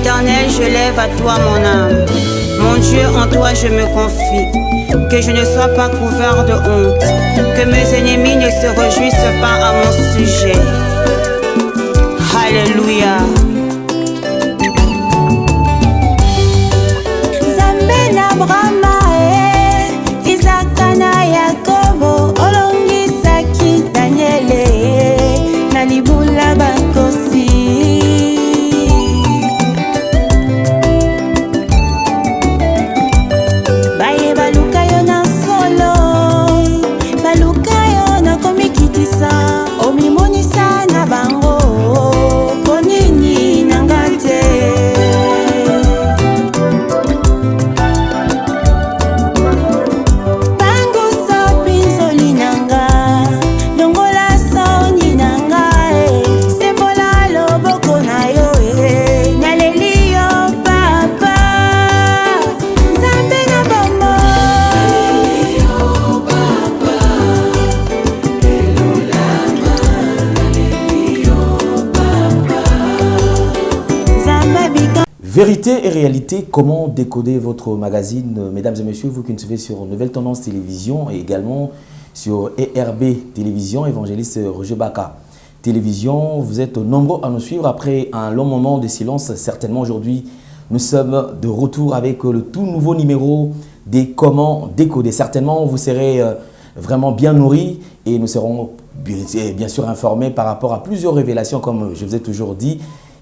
Éternel, je lève à toi mon âme. Mon Dieu, en toi je me confie. Que je ne sois pas couvert de honte. Que mes ennemis ne se réjouissent pas à mon sujet. Alléluia. Zambe na Brahma, Isaac na Yakobo, olongisaki Daniele, na libula bakosi. Baye baluka yo na solo, baluka yo na komikitisa, omimonisa na bango, konini nangate. Vérité et réalité, comment décoder votre magazine, mesdames et messieurs, vous qui nous suivez sur Nouvelle Tendance Télévision et également sur ERB Télévision, évangéliste Roger Baka Télévision. Vous êtes nombreux à nous suivre après un long moment de silence. Certainement aujourd'hui, nous sommes de retour avec le tout nouveau numéro des Comment décoder. Certainement, vous serez vraiment bien nourris et nous serons bien sûr informés par rapport à plusieurs révélations, comme je vous ai toujours dit.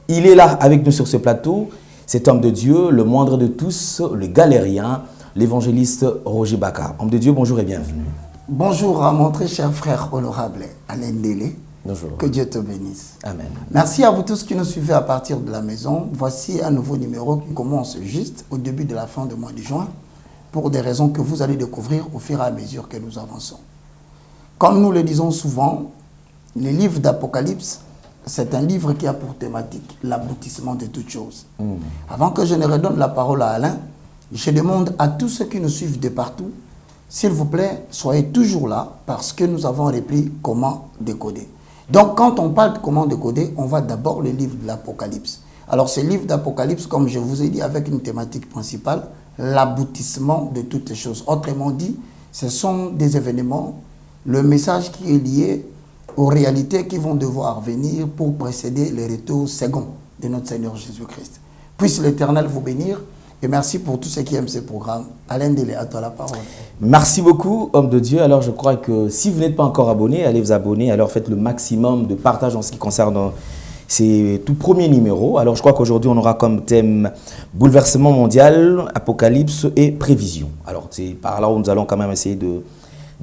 Il est là avec nous sur ce plateau. Cet homme de Dieu, le moindre de tous, le galérien, l'évangéliste Roger Baka. Homme de Dieu, bonjour et bienvenue. Bonjour à mon très cher frère honorable Alain Délé. Bonjour. Que Dieu te bénisse. Amen. Merci à vous tous qui nous suivez à partir de la maison. Voici un nouveau numéro qui commence juste au début de la fin du mois de juin pour des raisons que vous allez découvrir au fur et à mesure que nous avançons. Comme nous le disons souvent, les livres d'Apocalypse, c'est un livre qui a pour thématique l'aboutissement de toutes choses. Avant que je ne redonne la parole à Alain, je demande à tous ceux qui nous suivent de partout, s'il vous plaît, soyez toujours là parce que nous avons repris comment décoder. Donc, quand on parle de comment décoder, on va d'abord le livre de l'Apocalypse. Alors, ce livre d'Apocalypse, comme je vous ai dit, avec une thématique principale, l'aboutissement de toutes choses. Autrement dit, ce sont des événements, le message qui est lié aux réalités qui vont devoir venir pour précéder le retour second de notre Seigneur Jésus-Christ. Puisse l'Éternel vous bénir et merci pour tous ceux qui aiment ce programme. Alain Délé, à toi la parole. Merci beaucoup, homme de Dieu. Alors, je crois que si vous n'êtes pas encore abonné, allez vous abonner. Alors, faites le maximum de partage en ce qui concerne ces tout premiers numéros. Alors, je crois qu'aujourd'hui, on aura comme thème bouleversement mondial, apocalypse et prévision. Alors, c'est par là où nous allons quand même essayer de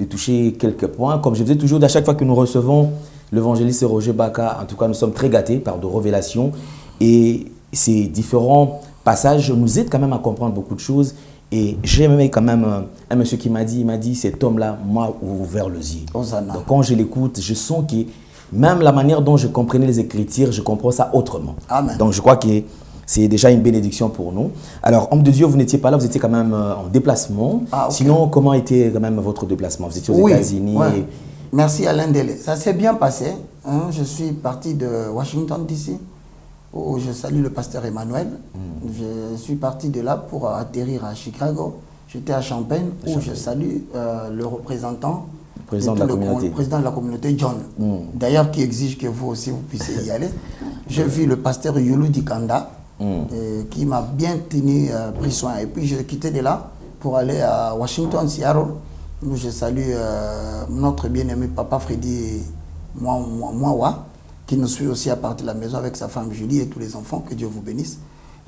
toucher quelques points. Comme je vous dis toujours, à chaque fois que nous recevons l'évangéliste Roger Baka, en tout cas, nous sommes très gâtés par de révélations. Et ces différents passages nous aident quand même à comprendre beaucoup de choses. Et j'ai aimé quand même un monsieur qui m'a dit, cet homme-là m'a ouvert les yeux. Donc quand je l'écoute, je sens que même la manière dont je comprenais les Écritures, je comprends ça autrement. Amen. Donc je crois que c'est déjà une bénédiction pour nous. Alors, homme de Dieu, vous n'étiez pas là, vous étiez quand même en déplacement. Ah, okay. Sinon, comment était quand même votre déplacement? Vous étiez aux États-Unis. Ouais. Merci Alain Délé. Ça s'est bien passé. Hein? Je suis parti de Washington DC, où je salue le pasteur Emmanuel. Je suis parti de là pour atterrir à Chicago. J'étais à Champaign, où je salue le représentant, président de la communauté John. D'ailleurs, qui exige que vous aussi, vous puissiez y aller. J'ai vu le pasteur Yulu Dikanda. Qui m'a bien tenu, pris soin. Et puis j'ai quitté de là pour aller à Washington, Seattle, où je salue notre bien-aimé papa Freddy Mwawa, qui nous suit aussi à partir de la maison avec sa femme Julie et tous les enfants, que Dieu vous bénisse.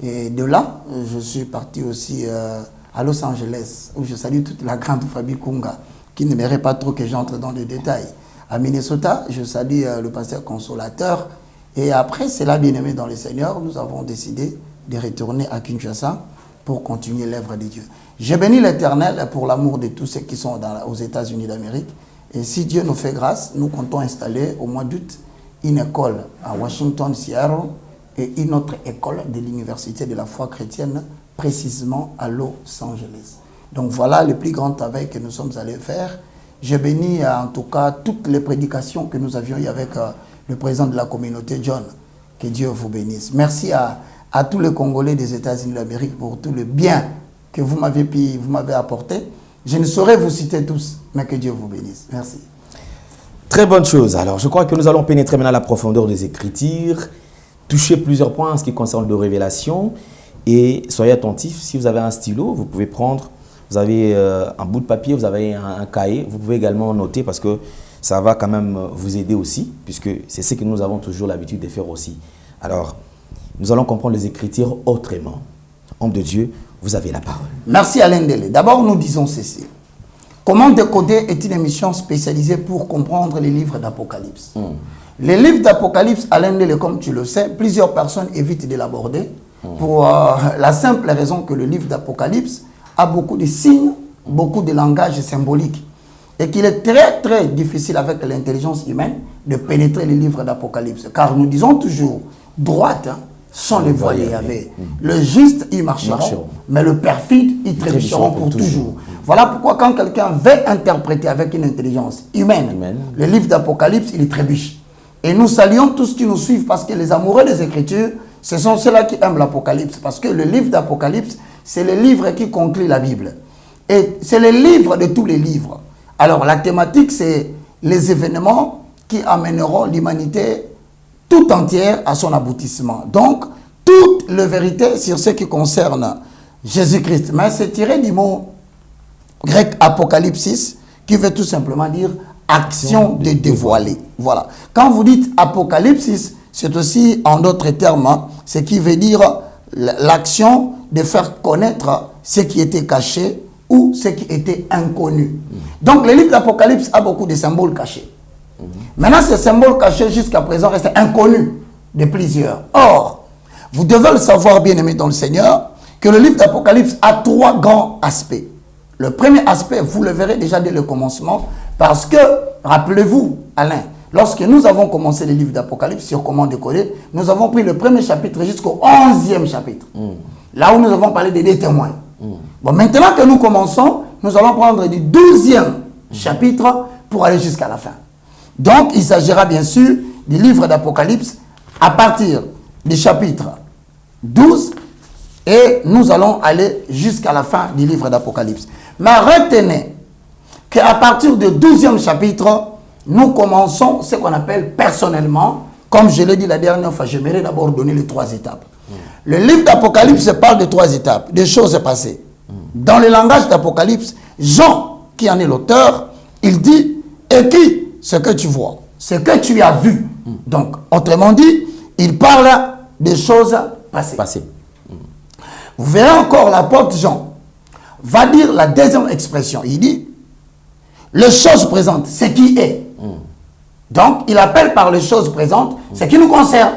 Et de là, je suis parti aussi à Los Angeles, où je salue toute la grande famille Kunga, qui ne mérite pas trop que j'entre dans les détails. À Minnesota, je salue le pasteur Consolateur. Et après, c'est là, bien-aimé dans le Seigneur, nous avons décidé de retourner à Kinshasa pour continuer l'œuvre de Dieu. J'ai béni l'Éternel pour l'amour de tous ceux qui sont aux États-Unis d'Amérique. Et si Dieu nous fait grâce, nous comptons installer au mois d'août une école à Washington, Seattle, et une autre école de l'Université de la foi chrétienne, précisément à Los Angeles. Donc voilà le plus grand travail que nous sommes allés faire. J'ai béni en tout cas toutes les prédications que nous avions eues avec le président de la communauté, John. Que Dieu vous bénisse. Merci à à tous les Congolais des États-Unis d'Amérique pour tout le bien que vous m'avez apporté. Je ne saurais vous citer tous, mais que Dieu vous bénisse. Merci. Très bonne chose. Alors, je crois que nous allons pénétrer maintenant la profondeur des Écritures, toucher plusieurs points en ce qui concerne de révélation. Et soyez attentifs, si vous avez un stylo, vous pouvez prendre, vous avez un bout de papier, vous avez un cahier, vous pouvez également noter parce que ça va quand même vous aider aussi, puisque c'est ce que nous avons toujours l'habitude de faire aussi. Alors, nous allons comprendre les Écritures autrement. Homme de Dieu, vous avez la parole. Merci Alain Dele. D'abord, nous disons ceci. Comment décoder est une émission spécialisée pour comprendre les livres d'Apocalypse. Les livres d'Apocalypse, Alain Dele, comme tu le sais, plusieurs personnes évitent de l'aborder pour la simple raison que le livre d'Apocalypse a beaucoup de signes, beaucoup de langage symbolique et qu'il est très très difficile avec l'intelligence humaine de pénétrer les livres d'Apocalypse. Car nous disons toujours, droite sont les voies de Yahvé. Le juste, ils marcheront, mais le perfide, ils trébucheront pour toujours. Voilà pourquoi quand quelqu'un veut interpréter avec une intelligence humaine, le livre d'Apocalypse, il trébuche. Et nous saluons tous ceux qui nous suivent parce que les amoureux des Écritures, ce sont ceux-là qui aiment l'Apocalypse. Parce que le livre d'Apocalypse, c'est le livre qui conclut la Bible. Et c'est le livre de tous les livres. Alors la thématique, c'est les événements qui amèneront l'humanité tout entière à son aboutissement. Donc, toute la vérité sur ce qui concerne Jésus-Christ. Mais c'est tiré du mot grec apocalypsis, qui veut tout simplement dire action de dévoiler. Voilà. Quand vous dites apocalypsis, c'est aussi, en d'autres termes, ce qui veut dire l'action de faire connaître ce qui était caché ou ce qui était inconnu. Donc, le livre d'Apocalypse a beaucoup de symboles cachés. Maintenant, ces symboles cachés jusqu'à présent restent inconnus de plusieurs. Or, vous devez le savoir, bien-aimés dans le Seigneur, que le livre d'Apocalypse a trois grands aspects. Le premier aspect, vous le verrez déjà dès le commencement, parce que, rappelez-vous, Alain, lorsque nous avons commencé le livre d'Apocalypse sur comment décoder, nous avons pris le premier chapitre jusqu'au 11e chapitre. Là où nous avons parlé des témoins. Bon, maintenant que nous commençons, nous allons prendre du 12e chapitre pour aller jusqu'à la fin. Donc, il s'agira bien sûr du livre d'Apocalypse à partir du chapitre 12 et nous allons aller jusqu'à la fin du livre d'Apocalypse. Mais retenez qu'à partir du 12e chapitre, nous commençons ce qu'on appelle personnellement, comme je l'ai dit la dernière fois, j'aimerais d'abord donner les trois étapes. Le livre d'Apocalypse parle de trois étapes, des choses passées. Dans le langage d'Apocalypse, Jean, qui en est l'auteur, il dit « Écris ce que tu vois, ce que tu as vu. » Donc, autrement dit, il parle des choses passées. Vous verrez encore l'apôtre Jean va dire la deuxième expression. Il dit « Les choses présentes, ce qui est. » Donc, il appelle par les choses présentes ce qui nous concerne.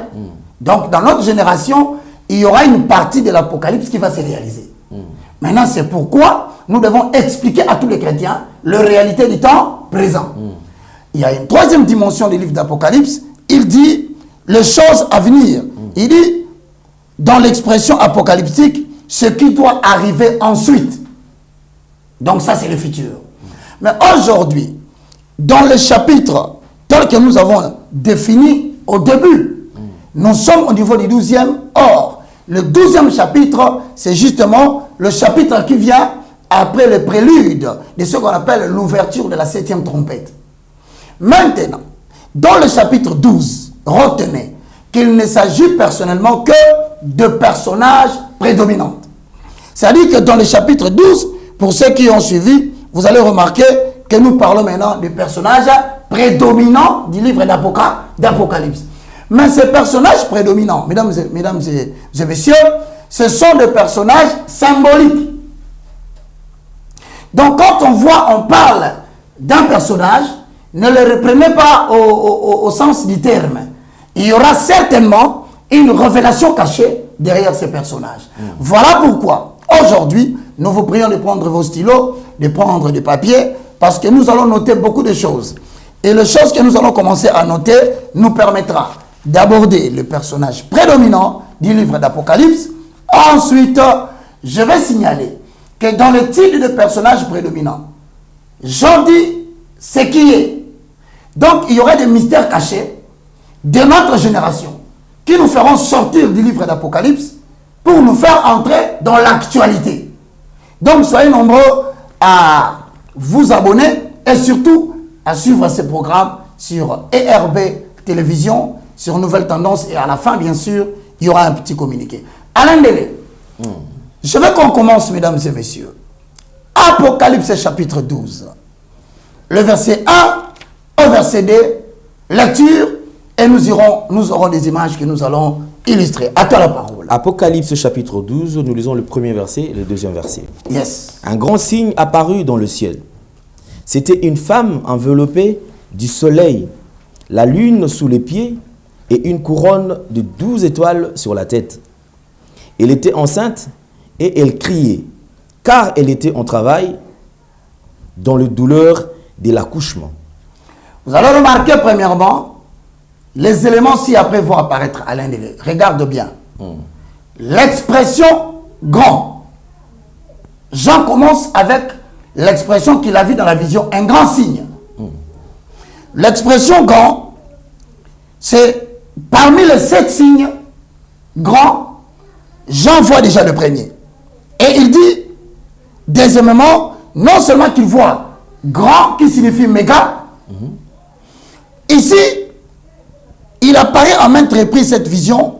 Donc, dans notre génération, il y aura une partie de l'Apocalypse qui va se réaliser. Maintenant, c'est pourquoi nous devons expliquer à tous les chrétiens la réalité du temps présent. Il y a une troisième dimension du livre d'Apocalypse. Il dit les choses à venir. Il dit, dans l'expression apocalyptique, ce qui doit arriver ensuite. Donc ça, c'est le futur. Mais aujourd'hui, dans le chapitre tel que nous avons défini au début, nous sommes au niveau du 12e. Or, le 12e chapitre, c'est justement le chapitre qui vient après le prélude de ce qu'on appelle l'ouverture de la 7e trompette. Maintenant, dans le chapitre 12, retenez qu'il ne s'agit personnellement que de personnages prédominants. C'est-à-dire que dans le chapitre 12, pour ceux qui ont suivi, vous allez remarquer que nous parlons maintenant des personnages prédominants du livre d'Apocalypse. Mais ces personnages prédominants, mesdames et messieurs, ce sont des personnages symboliques. Donc quand on parle d'un personnage, ne le reprenez pas au sens du terme. Il y aura certainement une révélation cachée derrière ces personnages. Voilà pourquoi, aujourd'hui, nous vous prions de prendre vos stylos, de prendre des papiers, parce que nous allons noter beaucoup de choses. Et les choses que nous allons commencer à noter nous permettra d'aborder le personnage prédominant du livre d'Apocalypse. Ensuite, je vais signaler que dans le titre de personnage prédominant, j'en dis ce qui est. Donc, il y aura des mystères cachés de notre génération qui nous feront sortir du livre d'Apocalypse pour nous faire entrer dans l'actualité. Donc, soyez nombreux à vous abonner et surtout à suivre ces programmes sur ERB Télévision, sur Nouvelles Tendances, et à la fin, bien sûr, il y aura un petit communiqué. Alain Délé, je veux qu'on commence, mesdames et messieurs. Apocalypse chapitre 12, le verset 1 au verset 2, lecture, et nous aurons des images que nous allons illustrer. À toi la parole. Apocalypse chapitre 12, nous lisons le premier verset et le deuxième verset. Yes. Un grand signe apparut dans le ciel. C'était une femme enveloppée du soleil, la lune sous les pieds et une couronne de 12 étoiles sur la tête. Elle était enceinte et elle criait, car elle était en travail dans la douleur de l'accouchement. Vous allez remarquer premièrement les éléments ci-après vont apparaître à l'un des deux. Regarde bien. L'expression grand. Jean commence avec l'expression qu'il a vue dans la vision, un grand signe. L'expression grand, c'est parmi les 7 signes grands, Jean voit déjà le premier. Et il dit, deuxièmement, non seulement qu'il voit grand, qui signifie méga, ici, il apparaît en maintes reprises cette vision,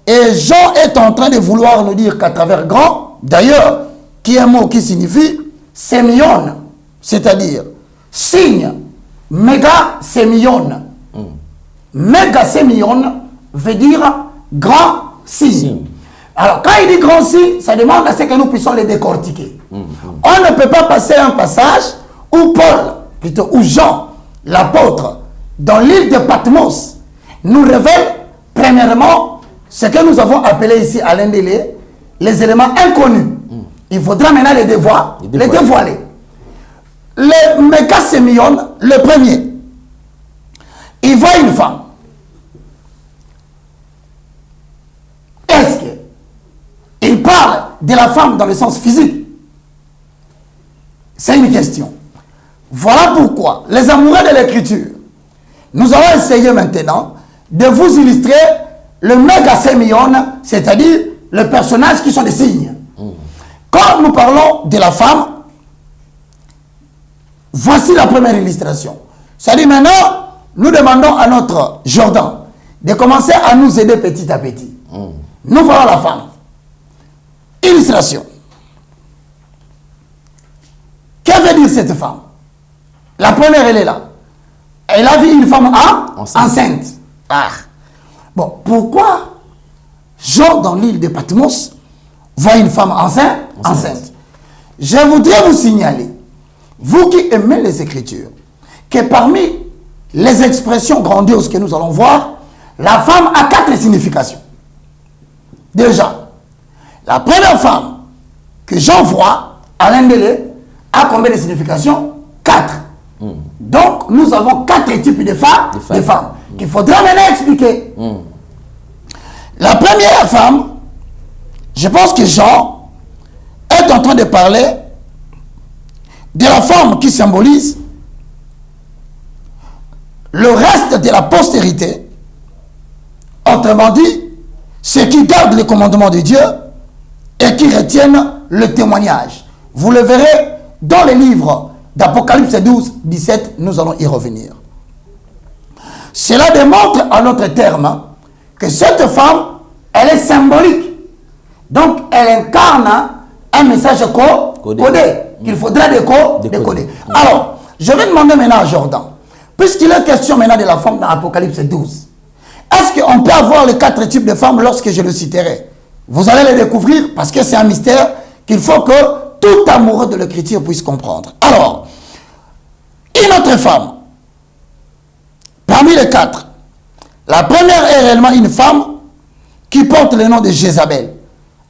et Jean est en train de vouloir nous dire qu'à travers grand, d'ailleurs, qui est un mot qui signifie sémione, c'est-à-dire signe, méga sémione. Méga sémione veut dire grand signe. Alors, quand il dit grand signe, ça demande à ce que nous puissions les décortiquer. On ne peut pas passer un passage où Paul, plutôt où Jean, l'apôtre, dans l'île de Patmos, nous révèle premièrement ce que nous avons appelé ici à l'Indélé, les éléments inconnus. Il faudra maintenant les dévoiler. Le méga sémione, le premier, il voit une femme. Est-ce qu'il parle de la femme dans le sens physique? C'est une question. Voilà pourquoi les amoureux de l'écriture, nous allons essayer maintenant de vous illustrer le méga sémione, c'est-à-dire les personnages qui sont des signes. Quand nous parlons de la femme, voici la première illustration. C'est-à-dire maintenant, nous demandons à notre Jordan de commencer à nous aider petit à petit. Nous voyons la femme. Illustration. Que veut dire cette femme? La première, elle est là. Elle a vu une femme enceinte. Bon, pourquoi Jean, dans l'île de Patmos, voit une femme enceinte? Je voudrais vous signaler, vous qui aimez les Écritures, que parmi les expressions grandioses que nous allons voir, la femme a 4 significations. Déjà, la première femme que Jean voit, à l'Indélé, a combien de significations? 4. Donc, nous avons 4 types de femmes qu'il faudra maintenant expliquer. La première femme, je pense que Jean est en train de parler de la femme qui symbolise le reste de la postérité, autrement dit, ceux qui gardent les commandements de Dieu et qui retiennent le témoignage. Vous le verrez dans les livres d'Apocalypse 12, 17, nous allons y revenir. Cela démontre en notre terme que cette femme, elle est symbolique. Donc, elle incarne un message codé qu'il faudra décoder. Alors, je vais demander maintenant à Jordan, puisqu'il est question maintenant de la femme dans Apocalypse 12, est-ce qu'on peut avoir les 4 types de femmes lorsque je le citerai? Vous allez les découvrir parce que c'est un mystère qu'il faut que tout amoureux de l'écriture puisse comprendre. Alors, une autre femme, parmi les 4, la première est réellement une femme qui porte le nom de Jézabel.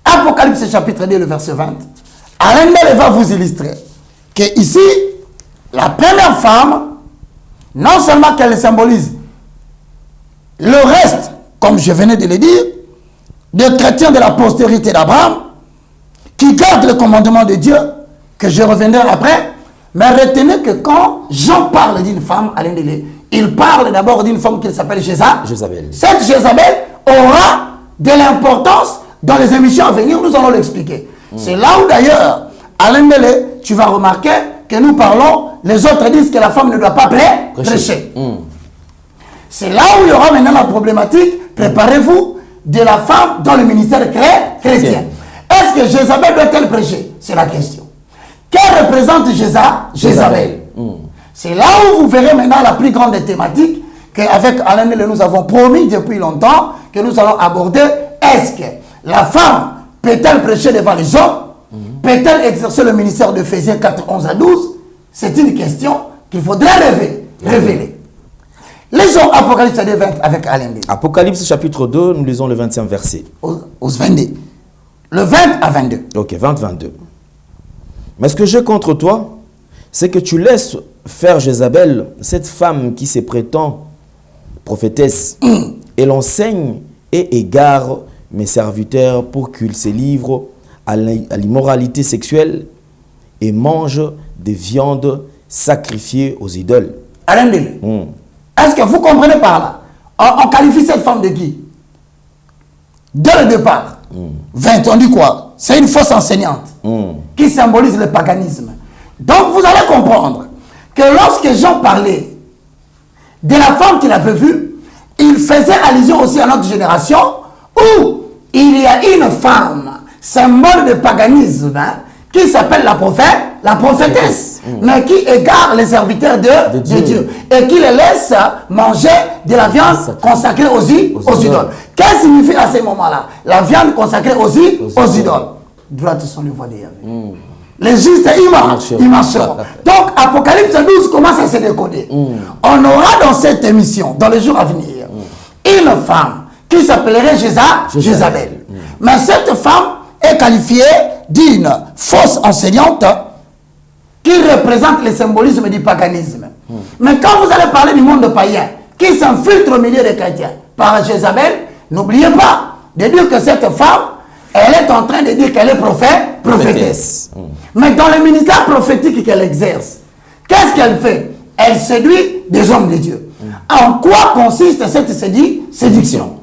Apocalypse chapitre 2, le verset 20. Alain va vous illustrer que ici, la première femme, non seulement qu'elle symbolise le reste, comme je venais de le dire, des chrétiens de la postérité d'Abraham, qui gardent le commandement de Dieu, que je reviendrai après, mais retenez que quand Jean parle d'une femme, Alain Délé, il parle d'abord d'une femme qui s'appelle Jézabel. Cette Jézabel aura de l'importance dans les émissions à venir, nous allons l'expliquer. C'est là où d'ailleurs, Alain Mele, tu vas remarquer que nous parlons, les autres disent que la femme ne doit pas prêcher. C'est là où il y aura maintenant la problématique, préparez-vous, de la femme dans le ministère chrétien. Est-ce que Jézabel doit-elle prêcher? C'est la question. Que représente Jézabel? C'est là où vous verrez maintenant la plus grande thématique qu'avec Alain Mele, nous avons promis depuis longtemps que nous allons aborder. Est-ce que la femme peut-elle prêcher devant les hommes? Peut-elle exercer le ministère de Ephésiens 4, 11 à 12? C'est une question qu'il faudrait révéler. Lisons Apocalypse 20 avec Alain Mele. Apocalypse chapitre 2, nous lisons le 20e verset. Aux 22. Le 20 à 22. Ok, 20-22. Mais ce que j'ai contre toi, c'est que tu laisses faire Jézabel, cette femme qui se prétend prophétesse, et l'enseigne et égare mes serviteurs pour qu'ils se livrent à l'immoralité sexuelle et mangent des viandes sacrifiées aux idoles. Alain Mele, est-ce que vous comprenez par là? On qualifie cette femme de qui? Dès le départ, 20, on dit quoi? C'est une fausse enseignante qui symbolise le paganisme. Donc vous allez comprendre que lorsque Jean parlait de la femme qu'il avait vue, il faisait allusion aussi à notre génération où il y a une femme, symbole de paganisme, qui s'appelle la prophétesse, mais qui égare les serviteurs de Dieu et qui les laisse manger de la viande consacrée aux idoles. Qu'est-ce que signifie à ce moment-là? La viande consacrée aux idoles. Droite sont les voies de Yahvé. Les justes, ils marcheront. Donc, Apocalypse 12 commence à se décoder. On aura dans cette émission, dans les jours à venir, une femme qui s'appellerait Jézabel. Mais cette femme est qualifiée d'une fausse enseignante qui représente le symbolisme du paganisme. Mais quand vous allez parler du monde païen qui s'infiltre au milieu des chrétiens par Jézabel, n'oubliez pas de dire que cette femme, elle est en train de dire qu'elle est prophétesse. Mais dans le ministère prophétique qu'elle exerce, qu'est-ce qu'elle fait? Elle séduit des hommes de Dieu. En quoi consiste cette séduction?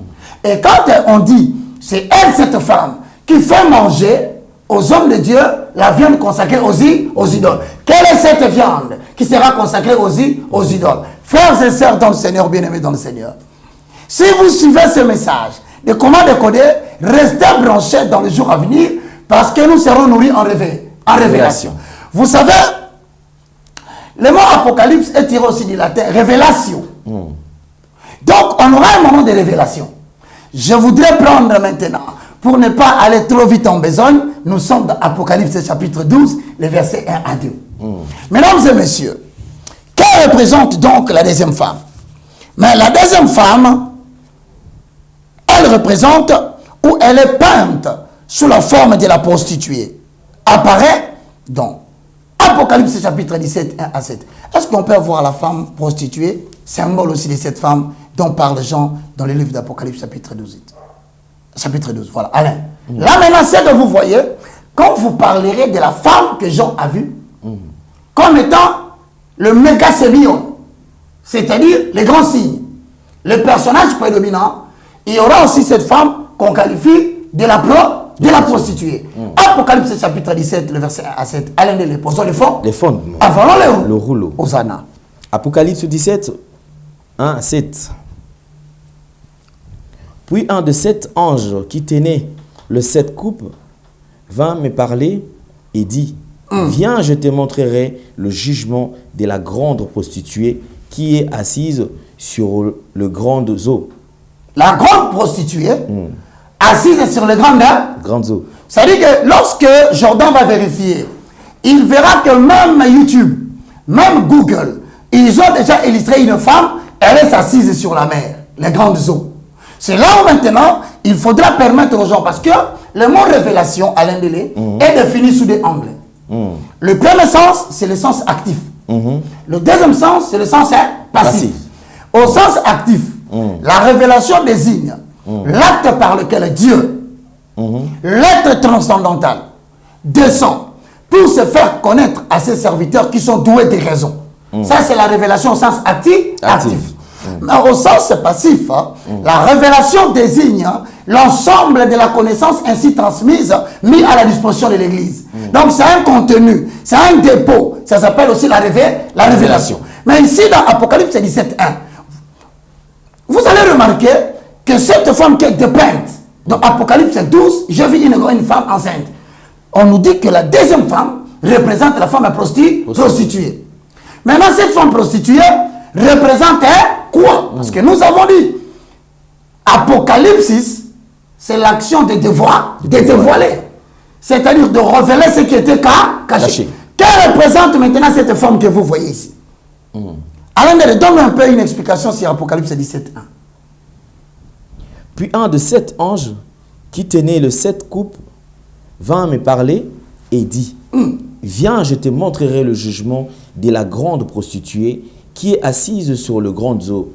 Et quand on dit, c'est elle, cette femme, qui fait manger aux hommes de Dieu la viande consacrée aux idoles. Quelle est cette viande qui sera consacrée aux idoles? Frères et sœurs dans le Seigneur, bien-aimés dans le Seigneur, si vous suivez ce message de comment décoder, restez branchés dans les jours à venir parce que nous serons nourris en révélation. Vous savez, le mot apocalypse est tiré aussi du latin révélation. Donc, on aura un moment de révélation. Je voudrais prendre maintenant, pour ne pas aller trop vite en besogne, nous sommes dans Apocalypse chapitre 12, les versets 1 à 2. Mesdames et messieurs, que représente donc la deuxième femme? Mais la deuxième femme, elle représente, ou elle est peinte sous la forme de la prostituée. Apparaît dans Apocalypse chapitre 17, 1 à 7. Est-ce qu'on peut voir la femme prostituée, symbole aussi de cette femme dont parle Jean dans le livre d'Apocalypse chapitre 12. Chapitre 12, voilà. Alain. Là maintenant, c'est que vous voyez, quand vous parlerez de la femme que Jean a vue, comme étant le méga sémion, c'est-à-dire les grands signes, le personnage prédominant, il y aura aussi cette femme qu'on qualifie de la prostituée. Apocalypse chapitre 17, le verset 1 à 7. Alain, les posons les fonds. Les fondements. Avant le rouleau. Hosanna. Apocalypse 17, 1 à 7. Puis un de sept anges qui tenait le sept coupes vint me parler et dit, viens, je te montrerai le jugement de la grande prostituée qui est assise sur le grand eau. La grande prostituée assise sur le grand eau. Ça veut dire que lorsque Jordan va vérifier, il verra que même YouTube, même Google, ils ont déjà illustré une femme, elle est assise sur la mer, les grandes eaux. C'est là où maintenant, il faudra permettre aux gens, parce que le mot révélation, Alain Delé, est défini sous des angles. Le premier sens, c'est le sens actif. Le deuxième sens, c'est le sens passif. Au sens actif, la révélation désigne l'acte par lequel Dieu, l'être transcendantal, descend pour se faire connaître à ses serviteurs qui sont doués de raison. Ça, c'est la révélation au sens actif. Mais au sens passif, la révélation désigne l'ensemble de la connaissance ainsi transmise, mis à la disposition de l'Église. Donc c'est un contenu, c'est un dépôt. Ça s'appelle aussi la révélation. Mais ici, dans Apocalypse 17, 1, vous allez remarquer que cette femme qui est dépeinte, dans Apocalypse 12, je vis une femme enceinte. On nous dit que la deuxième femme représente la femme prostituée. Maintenant, cette femme prostituée représente quoi? Parce que nous avons dit, Apocalypse, c'est l'action de dévoiler. C'est-à-dire de révéler ce qui était caché. Quelle représente maintenant cette femme que vous voyez ici? Alain, donne un peu une explication sur Apocalypse 17, 1. Puis un de 7 anges qui tenait le 7 coupes vint me parler et dit, viens, je te montrerai le jugement de la grande prostituée qui est assise sur le grand eau.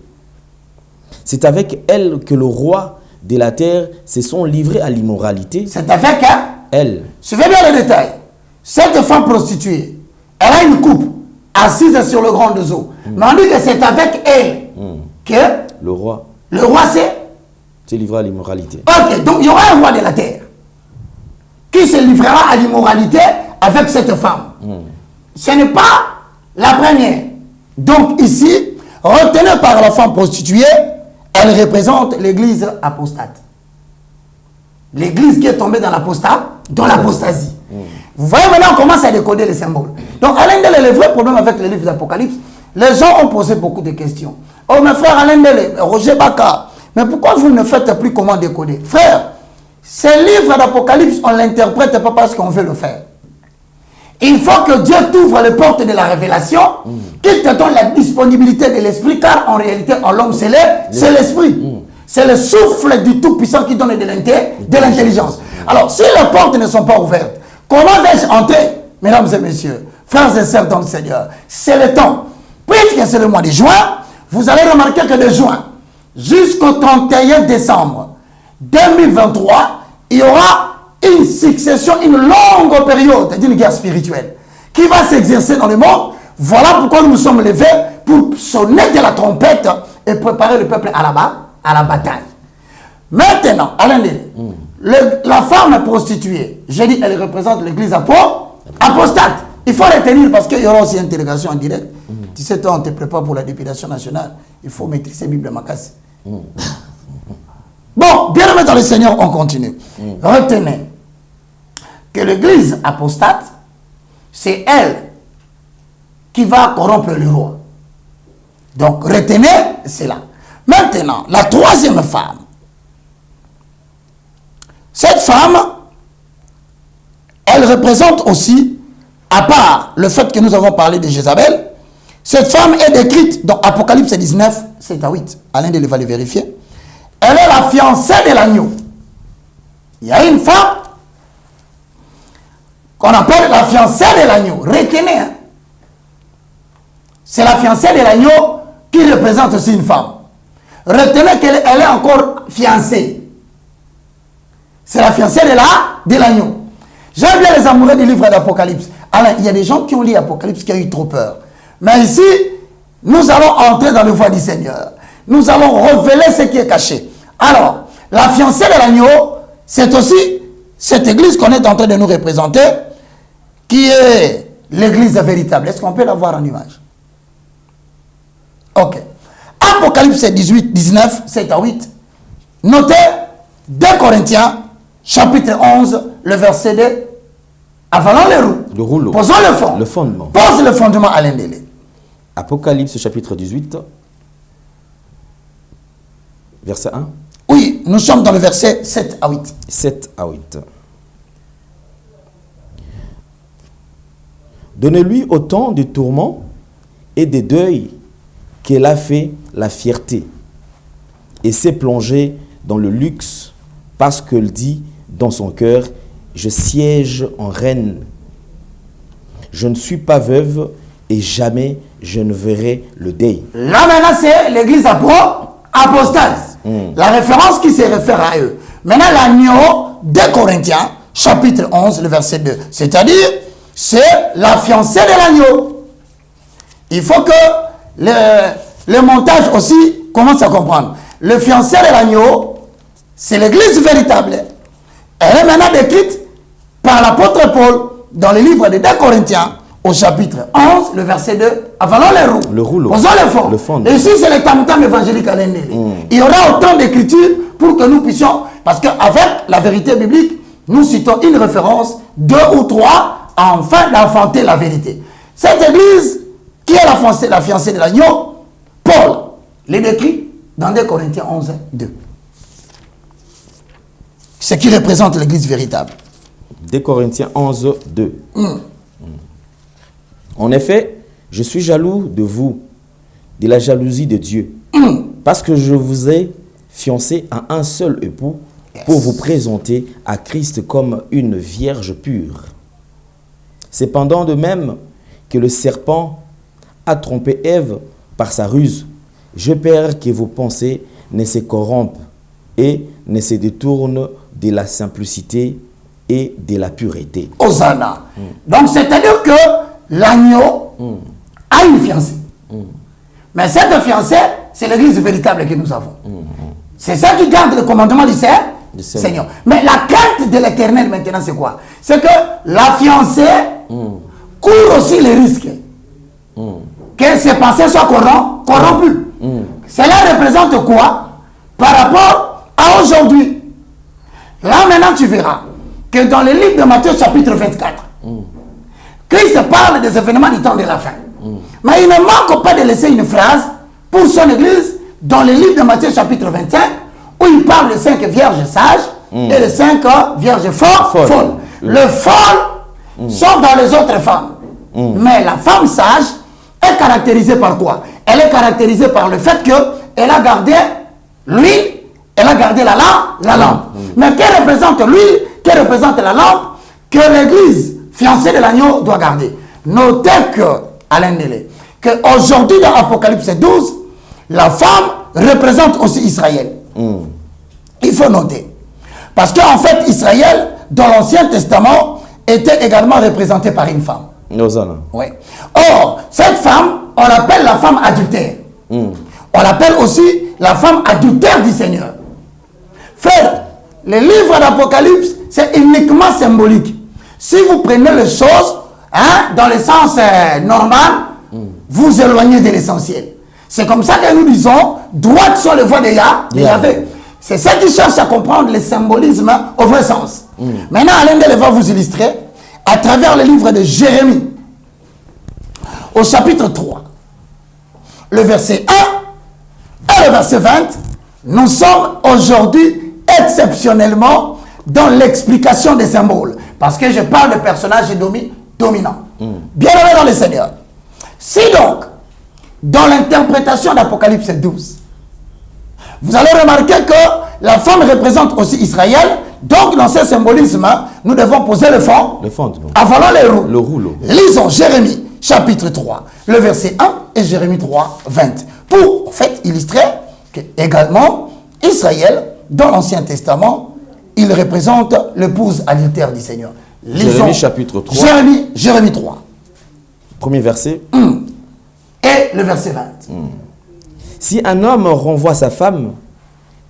C'est avec elle que le roi de la terre se sont livrés à l'immoralité. C'est avec elle. Suivez bien le détail. Cette femme prostituée, elle a une coupe assise sur le grand eau. Mais on dit que c'est avec elle que le roi s'est livré à l'immoralité. Ok, donc il y aura un roi de la terre qui se livrera à l'immoralité avec cette femme. Ce n'est pas la première. Donc ici, retenue par la femme prostituée, elle représente l'église apostate. L'église qui est tombée dans l'apostasie. Vous voyez maintenant, on commence à décoder les symboles. Donc, Alain Dele, le vrai problème avec le livre d'Apocalypse, les gens ont posé beaucoup de questions. Oh, mes frères Alain Dele, Roger Baka, mais pourquoi vous ne faites plus comment décoder? Frère, ces livres d'Apocalypse, on ne l'interprète pas parce qu'on veut le faire. Il faut que Dieu t'ouvre les portes de la révélation, qu'il te donne la disponibilité de l'esprit, car en réalité, en l'homme, c'est l'esprit. C'est le souffle du Tout-Puissant qui donne de l'intelligence. Alors, si les portes ne sont pas ouvertes, comment vais-je entrer, mesdames et messieurs, frères et sœurs dans le Seigneur? C'est le temps. Puisque c'est le mois de juin, vous allez remarquer que de juin jusqu'au 31 décembre 2023, il y aura une succession, une longue période d'une guerre spirituelle qui va s'exercer dans le monde. Voilà pourquoi nous nous sommes levés pour sonner de la trompette et préparer le peuple à la bataille. Maintenant, Alain, la femme prostituée, j'ai dit, elle représente l'église apostate. Il faut retenir parce qu'il y aura aussi une délégation en direct. 17 ans, on te prépare pour la députation nationale. Il faut maîtriser Bible Makassi. Bon, bien aimé dans le Seigneur, on continue. Retenez que l'église apostate, c'est elle qui va corrompre le roi. Donc, retenez cela. Maintenant, la troisième femme. Cette femme, elle représente aussi, à part le fait que nous avons parlé de Jézabel, cette femme est décrite dans Apocalypse 19, 7 à 8. Alain va le vérifier. Elle est la fiancée de l'agneau. Il y a une femme qu'on appelle la fiancée de l'agneau. Retenez, hein? C'est la fiancée de l'agneau qui représente aussi une femme. Retenez qu'elle est encore fiancée. C'est la fiancée de l'agneau. J'aime bien les amoureux du livre d'Apocalypse. Alors, il y a des gens qui ont lu Apocalypse qui ont eu trop peur. Mais ici, nous allons entrer dans le voie du Seigneur. Nous allons révéler ce qui est caché. Alors, la fiancée de l'agneau, c'est aussi cette église qu'on est en train de nous représenter, qui est l'église véritable. Est-ce qu'on peut la voir en image? Ok. Apocalypse 18, 19, 7 à 8. Notez 2 Corinthiens, chapitre 11, le verset 2. Avalons le rouleau. Posons le fondement. Pose le fondement à l'indélé. Apocalypse chapitre 18, verset 1. Oui, nous sommes dans le verset 7 à 8. 7 à 8. Donnez-lui autant de tourments et de deuils qu'elle a fait la fierté et s'est plongée dans le luxe parce qu'elle dit dans son cœur, je siège en reine. Je ne suis pas veuve et jamais je ne verrai le deuil. Là maintenant c'est l'église apostase. La référence qui se réfère à eux. Maintenant l'agneau de Corinthiens, chapitre 11, le verset 2. C'est-à-dire, c'est la fiancée de l'agneau. Il faut que le montage aussi commence à comprendre. Le fiancé de l'agneau, c'est l'église véritable. Elle est maintenant décrite par l'apôtre Paul dans le livre de 2 Corinthiens, au chapitre 11, le verset 2. Avalons les roues. Le rouleau. Posons les fonds. Le fond. Et ici, c'est le tam-tam évangélique à l'ennemi. Il y aura autant d'écritures pour que nous puissions, parce qu'avec la vérité biblique, nous citons une référence, 2 ou 3, afin d'enfanter la vérité. Cette église, qui est la fiancée de l'agneau, Paul les décrit dans 2 Corinthiens 11, 2. Ce qui représente l'église véritable. 2 Corinthiens 11, 2. En effet, je suis jaloux de vous, de la jalousie de Dieu, parce que je vous ai fiancé à un seul époux pour vous présenter à Christ comme une vierge pure. Cependant, de même que le serpent a trompé Ève par sa ruse, je peur que vos pensées ne se corrompent et ne se détournent de la simplicité et de la pureté. Hosanna. Donc, c'est-à-dire que l'agneau a une fiancée. Mais cette fiancée, c'est l'église véritable que nous avons. C'est ça qui garde le commandement du Seigneur. Mais la crainte de l'éternel maintenant, c'est quoi? C'est que la fiancée court aussi les risques que ses pensées soient corrompues. Cela représente quoi par rapport à aujourd'hui? Là maintenant tu verras que dans le livre de Matthieu chapitre 24, Christ parle des événements du temps de la fin. Mais il ne manque pas de laisser une phrase pour son église dans le livre de Matthieu chapitre 25 où il parle de 5 vierges sages et de 5 vierges folles. Les folles sont dans les autres femmes. Mais la femme sage est caractérisée par quoi? Elle est caractérisée par le fait qu'elle a gardé l'huile, elle a gardé la lampe. Mais que représente l'huile, que représente la lampe que l'église fiancée de l'agneau doit garder? Notez que, Alain Délé, qu'aujourd'hui dans Apocalypse 12, la femme représente aussi Israël. Il faut noter. Parce qu'en fait, Israël, dans l'Ancien Testament, était également représenté par une femme. Oui. Or, cette femme, on l'appelle la femme adultère. On l'appelle aussi la femme adultère du Seigneur. Frère, le livre d'Apocalypse, c'est uniquement symbolique. Si vous prenez les choses dans le sens normal, vous éloignez de l'essentiel. C'est comme ça que nous disons, droite sur le voie de Yahvé. C'est ça qui cherche à comprendre le symbolisme au vrai sens. Maintenant, Alain Délé va vous illustrer à travers le livre de Jérémie, au chapitre 3, le verset 1 et le verset 20, nous sommes aujourd'hui exceptionnellement dans l'explication des symboles. Parce que je parle de personnages dominants. Bien aimé dans le Seigneur. Si donc, dans l'interprétation d'Apocalypse 12, vous allez remarquer que la femme représente aussi Israël. Donc, dans ce symbolisme, nous devons poser le fond. Avalons le rouleau. Lisons Jérémie, chapitre 3, le verset 1 et Jérémie 3, 20. Pour, en fait, illustrer que, également, Israël, dans l'Ancien Testament, il représente l'épouse adultère du Seigneur. Lisons Jérémie, chapitre 3. Jérémie 3. Premier verset. Et le verset 20. Si un homme renvoie sa femme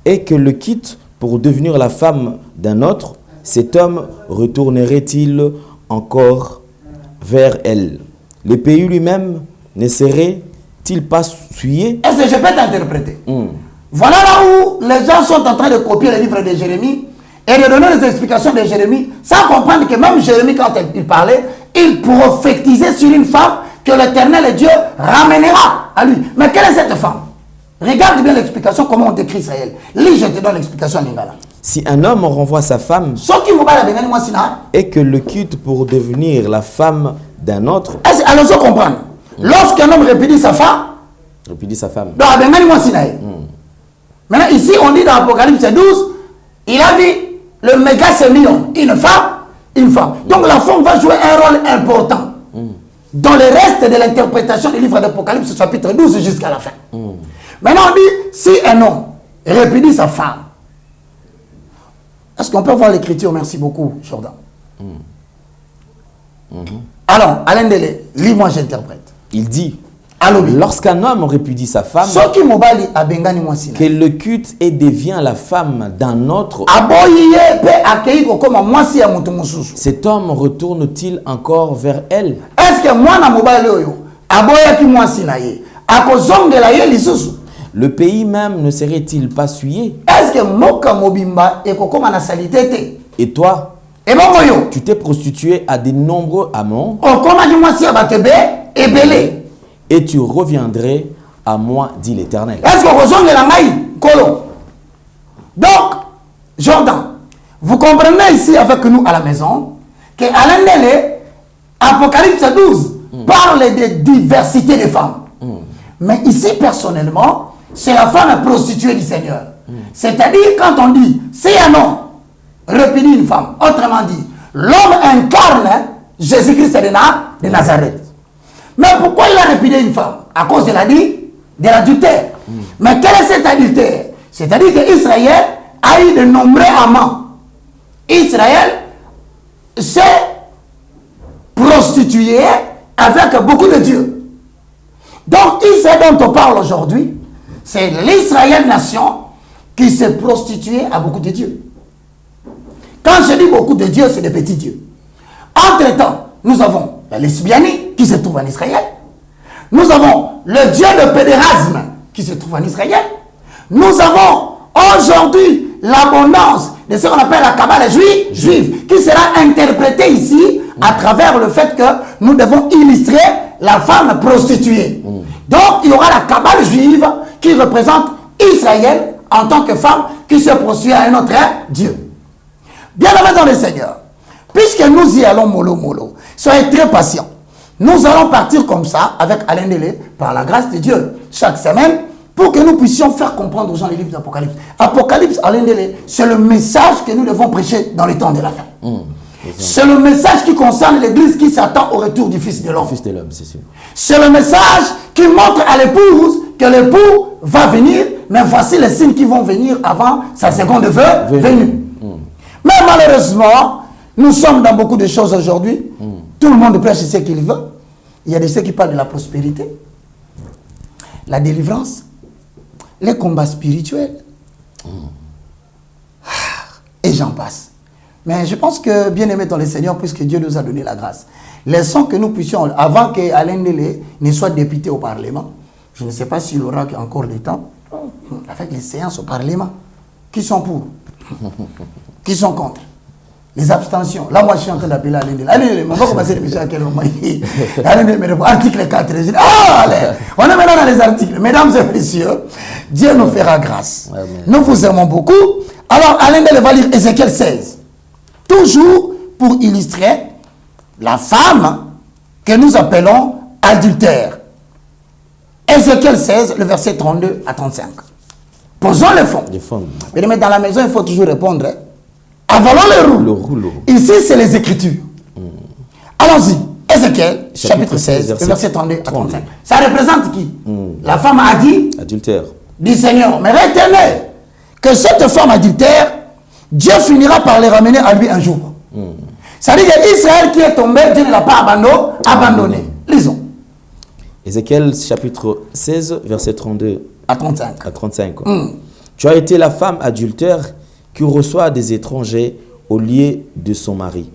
et que le quitte pour devenir la femme d'un autre, cet homme retournerait-il encore vers elle? Le pays lui-même ne serait-il pas souillé? Est-ce que je peux t'interpréter? Voilà là où les gens sont en train de copier le livre de Jérémie et de donner les explications de Jérémie, sans comprendre que même Jérémie, quand il parlait, il prophétisait sur une femme que l'Éternel Dieu ramènera à lui. Mais quelle est cette femme? Regarde bien l'explication, comment on décrit Israël. Lis, je te donne l'explication en lingala. Si un homme renvoie sa femme et que le quitte pour devenir la femme d'un autre, allons-y comprendre. Lorsqu'un homme répudie sa femme, maintenant ici on dit dans Apocalypse 12, il a vu le méga sémion, une femme. Donc la femme va jouer un rôle important dans le reste de l'interprétation du livre d'Apocalypse chapitre 12 jusqu'à la fin. Maintenant on dit, si un homme répudie sa femme, est-ce qu'on peut voir l'écriture? Merci beaucoup, Jordan. Alors, Alain Délé, lis-moi, j'interprète. Il dit, Lorsqu'un homme répudie sa femme, que le culte et devient la femme d'un autre, cet homme retourne-t-il encore vers elle? Est-ce que moi, le pays même ne serait-il pas souillé? Est-ce que Moka Mobimba est comme la salité? Et toi, tu t'es prostitué à de nombreux amants, et tu reviendrais à moi, dit l'Éternel. Est-ce que vous avez donc, Jordan, vous comprenez ici avec nous à la maison que Alain Nélé, Apocalypse 12, parle de diversité des femmes. Mais ici, personnellement, c'est la femme prostituée du Seigneur. C'est-à-dire, quand on dit, c'est un homme, répudie une femme, autrement dit, l'homme incarne Jésus-Christ de Nazareth. Mais pourquoi il a répudié une femme? À cause de l'adultère. Mais quel est cet adultère? C'est-à-dire qu'Israël a eu de nombreux amants. Israël s'est prostitué avec beaucoup de dieux. Donc, Israël dont on parle aujourd'hui, c'est l'Israël nation qui s'est prostituée à beaucoup de dieux. Quand je dis beaucoup de dieux, c'est des petits dieux. Entre-temps, nous avons la lesbianie qui se trouve en Israël. Nous avons le dieu de pédérasme qui se trouve en Israël. Nous avons aujourd'hui l'abondance de ce qu'on appelle la Kabbale juive qui sera interprétée ici à travers le fait que nous devons illustrer la femme prostituée. Donc il y aura la Kabbale juive qui représente Israël en tant que femme qui se prostitue à un autre Dieu. Bien aimé dans le Seigneur, puisque nous y allons mollo, soyez très patients. Nous allons partir comme ça avec Alain Nélé par la grâce de Dieu chaque semaine pour que nous puissions faire comprendre aux gens les livres d'Apocalypse. Apocalypse, Alain Nélé, c'est le message que nous devons prêcher dans les temps de la fin. C'est le message qui concerne l'Église qui s'attend au retour du Fils de l'homme. C'est sûr. C'est le message qui montre à l'épouse que l'époux va venir, mais voici les signes qui vont venir avant sa seconde venue. Mais malheureusement, nous sommes dans beaucoup de choses aujourd'hui. Tout le monde prêche ce qu'il veut. Il y a de ceux qui parlent de la prospérité, la délivrance, les combats spirituels. Et j'en passe. Mais je pense que, bien aimé dans le Seigneur, puisque Dieu nous a donné la grâce, laissons que nous puissions, avant qu'Alain Nélé ne soit député au Parlement, je ne sais pas s'il aura encore le temps, avec les séances au Parlement, qui sont pour? Qui sont contre? Les abstentions. Là, moi, je suis en train d'appeler Alain Nélé. Alain Nélé, on va commencer l'émission à quel moment? Alain Nélé me répond, article 4. Je dis, allez, on est maintenant dans les articles. Mesdames et messieurs, Dieu nous fera grâce. Amen. Nous vous aimons beaucoup. Alors, Alain Nélé va lire Ézéchiel 16. Toujours pour illustrer la femme que nous appelons adultère. Ézéchiel 16, le verset 32 à 35. Posons le fond. Mais dans la maison, il faut toujours répondre. Avalons le rouleau. Ici, c'est les Écritures. Allons-y. Ézéchiel, chapitre 16, le verset 32 à 35. Ça représente qui? La femme adultère. Dit Seigneur, mais retenez que cette femme adultère, Dieu finira par les ramener à lui un jour. C'est-à-dire qu'Israël qui est tombé, Dieu ne l'a pas abandonné. Lisons. Ézéchiel chapitre 16, verset 32 à 35. Tu as été la femme adultère qui reçoit des étrangers au lieu de son mari.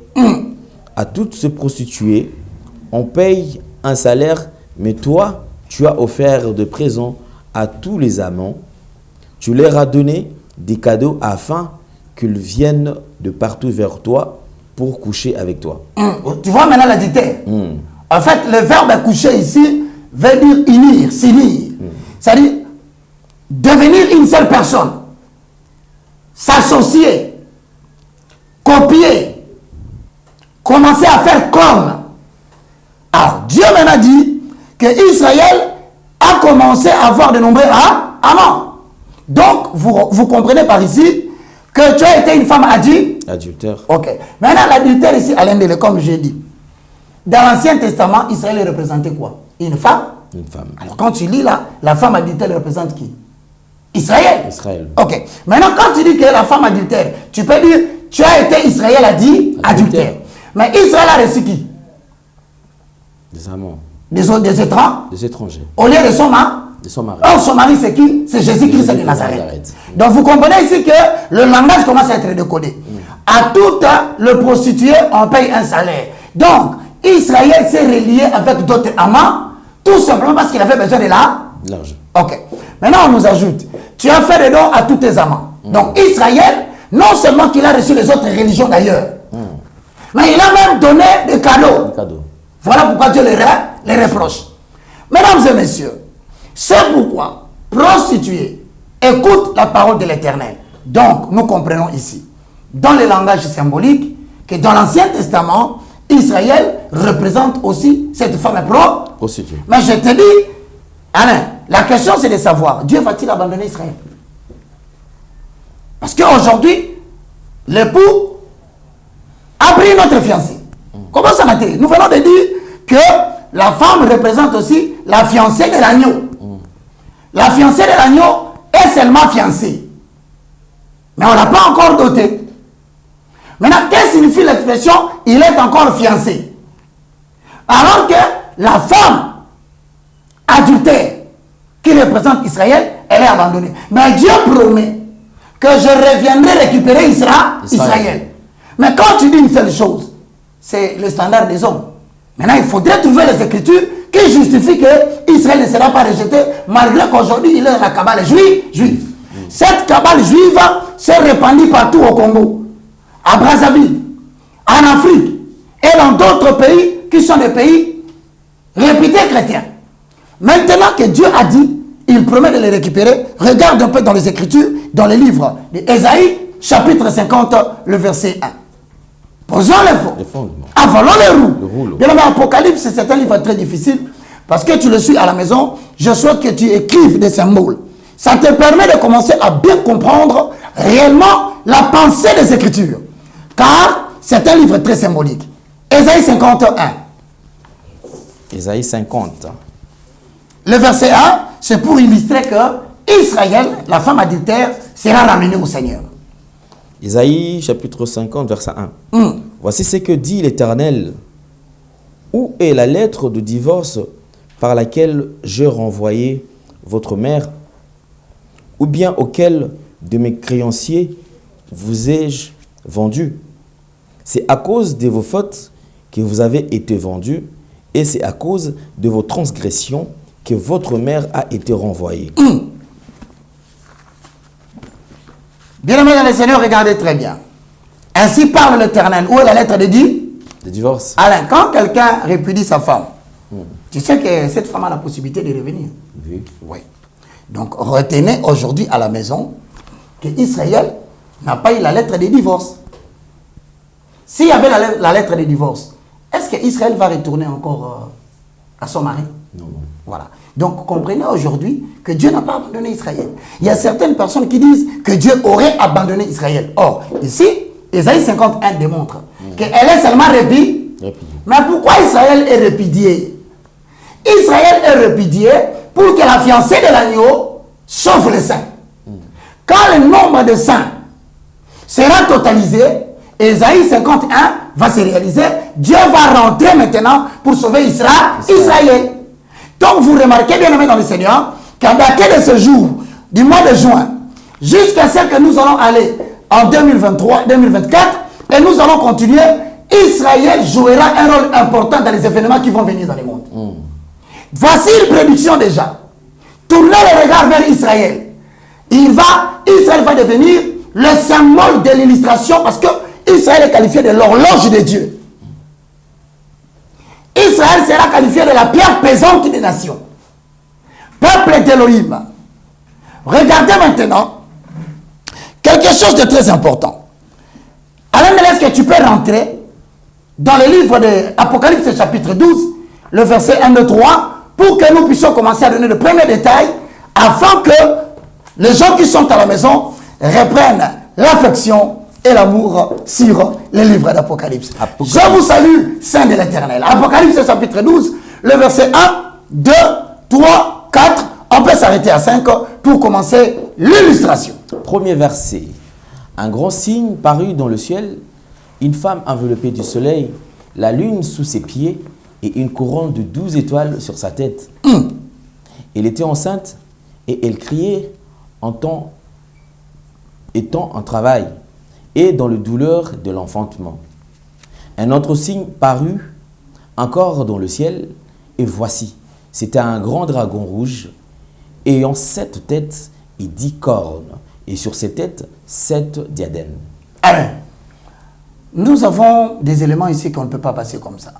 À toutes se prostituer, on paye un salaire, mais toi, tu as offert de présents à tous les amants. Tu leur as donné des cadeaux afin qu'ils viennent de partout vers toi pour coucher avec toi. Tu vois maintenant l'adultère. En fait, le verbe coucher ici veut dire unir, s'unir. C'est-à-dire devenir une seule personne. S'associer. Copier. Commencer à faire comme. Alors, Dieu maintenant dit que Israël a commencé à avoir de nombreux amants. Donc, vous comprenez par ici que tu as été une femme adultère. Ok. Maintenant, l'adultère ici, Alain Nélé, comme j'ai dit, dans l'Ancien Testament, Israël est représenté quoi? Une femme. Alors, quand tu lis là, la femme adultère représente qui? Israël. Ok. Maintenant, quand tu dis que la femme adultère, tu peux dire, tu as été Israël adultère. Mais Israël a reçu qui? Des amants. des étrangers. Des étrangers. Au lieu de son mari. De son mari. Or, son mari, c'est qui? C'est Jésus-Christ de Nazareth. Donc, vous comprenez ici que le langage commence à être décodé. À tout le prostitué, on paye un salaire. Donc, Israël s'est relié avec d'autres amants, tout simplement parce qu'il avait besoin de l'argent. Ok. Maintenant, on nous ajoute, tu as fait des dons à tous tes amants. Donc, Israël, non seulement qu'il a reçu les autres religions d'ailleurs, mais il a même donné des cadeaux. Voilà pourquoi Dieu les reproche. Mesdames et messieurs, c'est pourquoi, prostituée, écoute la parole de l'Éternel. Donc, nous comprenons ici, dans le langage symbolique, que dans l'Ancien Testament, Israël représente aussi cette femme prostituée. Mais je te dis, Alain, la question c'est de savoir, Dieu va-t-il abandonner Israël? Parce qu'aujourd'hui, l'époux a pris notre fiancée. Comment ça va être? Nous venons de dire que la femme représente aussi la fiancée de l'agneau. La fiancée de l'agneau est seulement fiancée. Mais on ne l'a pas encore dotée. Maintenant, qu'est-ce que signifie l'expression « il est encore fiancé » alors que la femme adultère qui représente Israël, elle est abandonnée. Mais Dieu promet que je reviendrai récupérer Israël. Mais quand tu dis une seule chose, c'est le standard des hommes. Maintenant, il faudrait trouver les Écritures qui justifient que Israël ne sera pas rejeté, malgré qu'aujourd'hui, il est dans la cabale juive. Cette cabale juive s'est répandue partout au Congo, à Brazzaville, en Afrique et dans d'autres pays qui sont des pays réputés chrétiens. Maintenant que Dieu a dit, il promet de les récupérer. Regarde un peu dans les Écritures, dans les livres d'Ésaïe, chapitre 50, le verset 1. Posons les fondements. Avalons les roues. Bien, l'Apocalypse, c'est un livre très difficile parce que tu le suis à la maison. Je souhaite que tu écrives des symboles. Ça te permet de commencer à bien comprendre réellement la pensée des Écritures. Car c'est un livre très symbolique. Ésaïe 51. Ésaïe 50. Le verset 1, c'est pour illustrer que Israël, la femme adultère, sera ramenée au Seigneur. Ésaïe chapitre 50, verset 1. Voici ce que dit l'Éternel. Où est la lettre de divorce par laquelle je renvoyais votre mère? Ou bien auquel de mes créanciers vous ai-je vendu? C'est à cause de vos fautes que vous avez été vendus, et c'est à cause de vos transgressions que votre mère a été renvoyée. Bien-aimés dans le Seigneur, regardez très bien. Ainsi parle l'Éternel. Où est la lettre de divorce? Alain, quand quelqu'un répudie sa femme, tu sais que cette femme a la possibilité de revenir. Oui. Donc, retenez aujourd'hui à la maison qu'Israël n'a pas eu la lettre de divorce. S'il y avait la lettre de divorce, est-ce qu'Israël va retourner encore à son mari? Non. Voilà. Donc, comprenez aujourd'hui que Dieu n'a pas abandonné Israël. Il y a certaines personnes qui disent que Dieu aurait abandonné Israël. Or, ici, Ésaïe 51 démontre qu'elle est seulement répudiée. Mais pourquoi Israël est répudié? Israël est répudié pour que la fiancée de l'agneau sauve les saints. Quand le nombre de saints sera totalisé, Ésaïe 51 va se réaliser. Dieu va rentrer maintenant pour sauver Israël. Donc vous remarquez bien aimé dans le Seigneur qu'à dater de ce jour, du mois de juin, jusqu'à ce que nous allons aller en 2023, 2024, et nous allons continuer, Israël jouera un rôle important dans les événements qui vont venir dans le monde. Voici une prédiction déjà. Tournez le regard vers Israël. Israël va devenir le symbole de l'illustration parce que Israël est qualifié de l'horloge de Dieu. Israël sera qualifié de la pierre pesante des nations. Peuple d'Élohim. Regardez maintenant quelque chose de très important. Alain, est-ce que tu peux rentrer dans le livre de Apocalypse chapitre 12, le verset 1, 2, 3, pour que nous puissions commencer à donner de premiers détails afin que les gens qui sont à la maison reprennent l'affection et l'amour sur les livres d'Apocalypse. Je vous salue, Saint de l'Éternel. Apocalypse chapitre 12, le verset 1, 2, 3, 4. On peut s'arrêter à 5 pour commencer l'illustration. Premier verset. Un grand signe parut dans le ciel, une femme enveloppée du soleil, la lune sous ses pieds et une couronne de 12 étoiles sur sa tête. Elle était enceinte et elle criait étant en travail et dans le douleur de l'enfantement. Un autre signe parut encore dans le ciel, et voici, c'était un grand dragon rouge, ayant 7 têtes et 10 cornes, et sur ces têtes, 7 diadèmes. Alain, nous avons des éléments ici qu'on ne peut pas passer comme ça.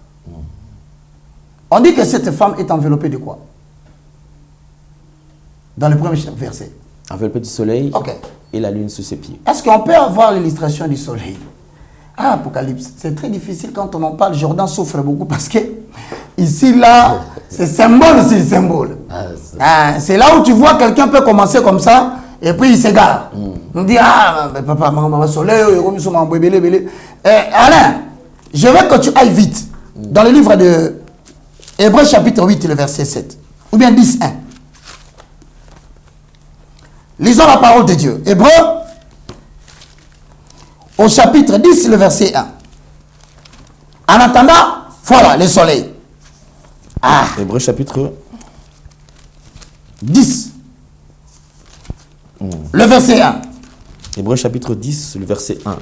On dit que cette femme est enveloppée de quoi? Dans le premier verset. Enveloppée du soleil Ok. et la lune sous ses pieds. Est-ce qu'on peut avoir l'illustration du soleil? Ah, Apocalypse, c'est très difficile quand on en parle. Jordan souffre beaucoup parce que ici, là, c'est symbole sur symbole. C'est là où tu vois quelqu'un peut commencer comme ça et puis il s'égare. On dit, ah, mais papa, maman, soleil, Alain, je veux que tu ailles vite dans le livre de Hébreux chapitre 8, le verset 7. Ou bien 10, 1. Lisons la parole de Dieu. Hébreux, au chapitre 10, le verset 1. En attendant, voilà le soleil. Ah. Hébreux chapitre 10. Le verset 1. Hébreux chapitre 10, le verset 1.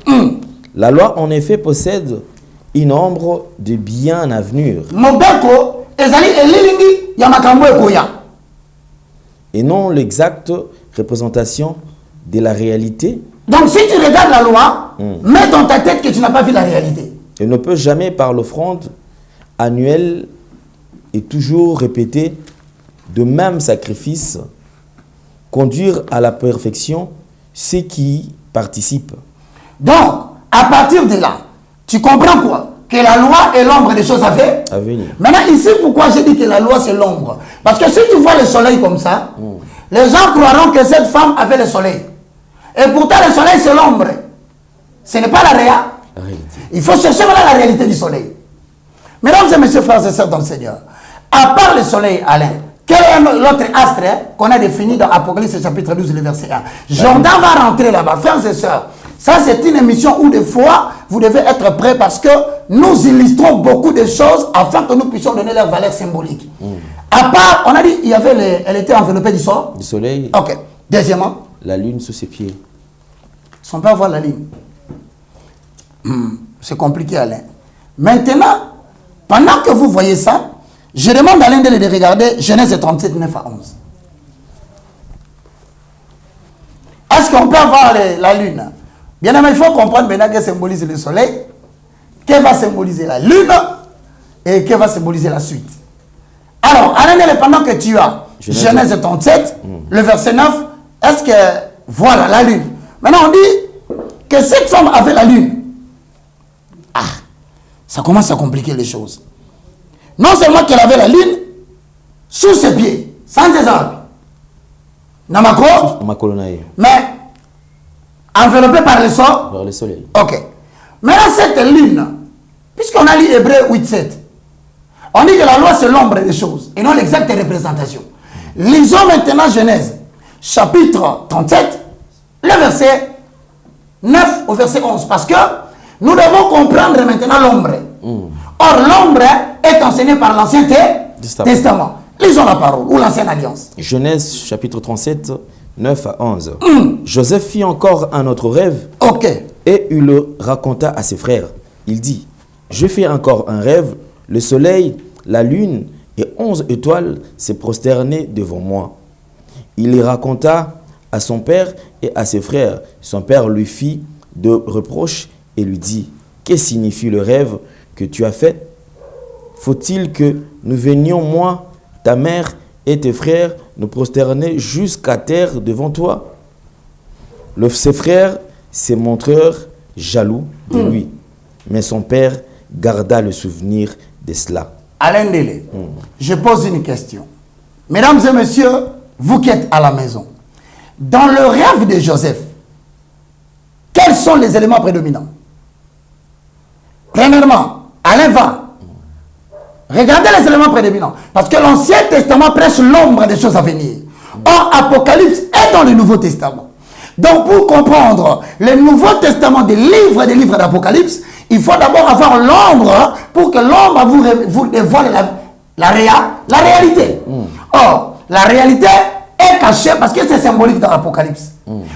La loi, en effet, possède une ombre de bien à venir. Mobeko, ezali elilingi ya makambo ekoya. Et non l'exacte représentation de la réalité. Donc si tu regardes la loi, mets dans ta tête que tu n'as pas vu la réalité. Elle ne peut jamais, par l'offrande annuelle et toujours répétée de même sacrifice, conduire à la perfection ceux qui participent. Donc, à partir de là, tu comprends quoi? Que la loi est l'ombre des choses à venir. Maintenant, ici, pourquoi j'ai dit que la loi c'est l'ombre? Parce que si tu vois le soleil comme ça, les gens croiront que cette femme avait le soleil. Et pourtant, le soleil c'est l'ombre. Ce n'est pas la réalité. Il faut chercher maintenant la réalité du soleil. Mesdames et messieurs, frères et sœurs dans le Seigneur, à part le soleil, Alain, quel est l'autre astre qu'on a défini dans Apocalypse chapitre 12, le verset 1? Jordan va rentrer là-bas, frères et sœurs. Ça, c'est une émission où des fois, vous devez être prêts parce que nous illustrons beaucoup de choses afin que nous puissions donner leur valeur symbolique. À part, on a dit, elle était enveloppée du soleil. Du soleil. Ok. Deuxièmement, la lune sous ses pieds. Si on peut avoir la ligne. C'est compliqué, Alain. Maintenant, pendant que vous voyez ça, je demande à Alain de regarder Genèse 37, 9 à 11. Est-ce qu'on peut avoir la lune? Bien aimé, il faut comprendre maintenant qu'elle symbolise le soleil, qu'elle va symboliser la lune et qu'elle va symboliser la suite. Alors, Alain, pendant que tu as Genèse 37, le verset 9, est-ce que, voilà, la lune. Maintenant, on dit que cette femme avait la lune. Ah, ça commence à compliquer les choses. Non seulement qu'elle avait la lune sous ses pieds, sans ses arbres, mais enveloppée par le sol. Par le soleil. Ok. Maintenant, cette lune, puisqu'on a lu Hébreux 8-7, on dit que la loi c'est l'ombre des choses et non l'exacte représentation. Lisons maintenant Genèse, chapitre 37, le verset 9 au verset 11, parce que nous devons comprendre maintenant l'ombre. Or, l'ombre est enseignée par l'Ancien Testament. Lisons la parole, ou l'Ancienne Alliance. Genèse, chapitre 37, 9 à 11. Joseph fit encore un autre rêve. Ok. Et il le raconta à ses frères. Il dit, je fais encore un rêve, le soleil, la lune et 11 étoiles se prosternaient devant moi. Il les raconta à son père et à ses frères. Son père lui fit de reproches et lui dit, que signifie le rêve que tu as fait? Faut-il que nous venions, moi, ta mère et tes frères, nous prosterner jusqu'à terre devant toi? Ses frères se montrèrent jaloux de lui, mais son père garda le souvenir de cela. Alain Délé, je pose une question. Mesdames et messieurs, vous qui êtes à la maison, dans le rêve de Joseph, quels sont les éléments prédominants? Premièrement, Alain va. Regardez les éléments prédominants. Parce que l'Ancien Testament prêche l'ombre des choses à venir. Or, Apocalypse est dans le Nouveau Testament. Donc, pour comprendre le Nouveau Testament des livres d'Apocalypse, Il faut d'abord avoir l'ombre pour que l'ombre vous dévoile la réalité. Or, la réalité est cachée parce que c'est symbolique dans l'Apocalypse.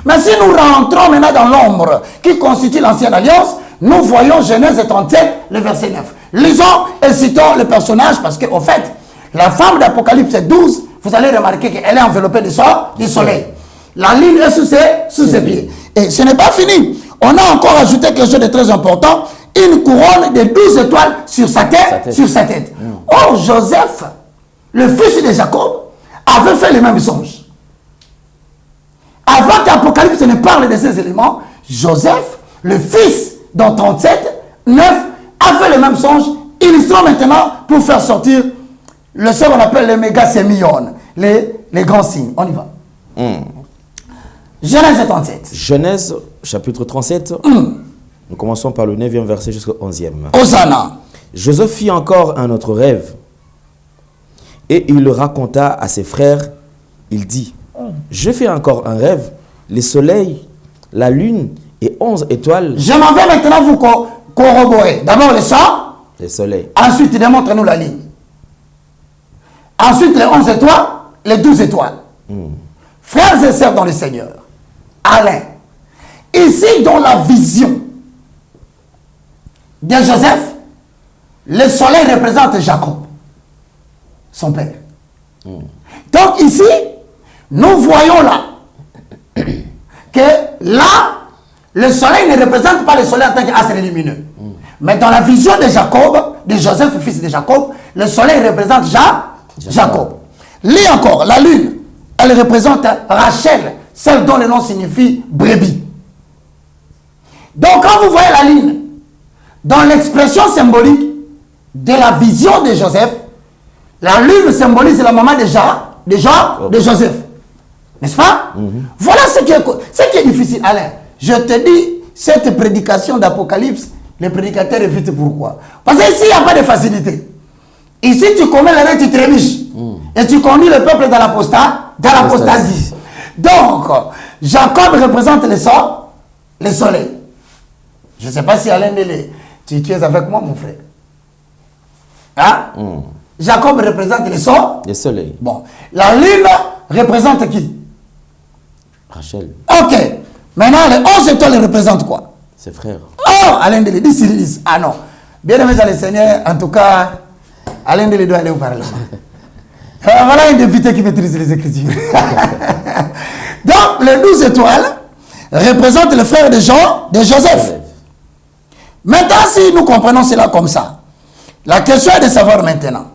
Mais si nous rentrons maintenant dans l'ombre qui constitue l'ancienne alliance, nous voyons Genèse 37, le verset 9. Lisons et citons le personnage parce qu'au fait, la femme d'Apocalypse 12, vous allez remarquer qu'elle est enveloppée du soleil. La ligne est sous ses pieds. Et ce n'est pas fini. On a encore ajouté quelque chose de très important, une couronne de 12 étoiles sur sa tête. Or, Joseph, le fils de Jacob, avait fait les mêmes songes. Avant qu'Apocalypse ne parle de ces éléments, Joseph, le fils dans 37, 9, a fait les mêmes songes, illustrant maintenant pour faire sortir ce qu'on appelle les méga sémillons, les grands signes. On y va. Genèse 37. Genèse, chapitre 37. Nous commençons par le 9e verset jusqu'au 11e. Hosanna. Joseph fit encore un autre rêve. Et il le raconta à ses frères. Il dit, je fais encore un rêve. Les soleils, la lune et 11 étoiles. Je m'en vais maintenant vous corroborer. D'abord le sang. Les soleils. Ensuite, démontre-nous la ligne. Ensuite, les 11 étoiles, les 12 étoiles. Frères et sœurs dans le Seigneur. Alain. Ici, dans la vision de Joseph, le soleil représente Jacob, son père. Donc ici, nous voyons là que là, le soleil ne représente pas le soleil en tant qu'astre lumineux. Mais dans la vision de Jacob, de Joseph, fils de Jacob, le soleil représente Jacob. Lis encore, la lune, elle représente Rachel, celle dont le nom signifie brebis. Donc quand vous voyez la lune, dans l'expression symbolique de la vision de Joseph, la lune symbolise la maman de Joseph. N'est-ce pas? Voilà ce qui est difficile. Alain, je te dis, cette prédication d'Apocalypse, les prédicateurs évitent pourquoi. Parce qu'ici, il n'y a pas de facilité. Ici, tu commets l'erreur, tu trémiches. Et tu conduis le peuple dans l'apostasie. Donc, Jacob représente le soleil. Je ne sais pas si Alain Délé, tu es avec moi, mon frère. Hein? Jacob représente le soleil. Bon. La lune représente qui? Rachel. Ok. Maintenant, les 11 étoiles représentent quoi? Ses frères. Oh, Alain Délé, dis. Ah non. Bien aimé dans le Seigneur, en tout cas, Alain Délé doit aller au Parlement. Voilà un député qui maîtrise les Écritures. Donc, les 12 étoiles représentent les frères de Joseph. Maintenant, si nous comprenons cela comme ça, la question est de savoir maintenant,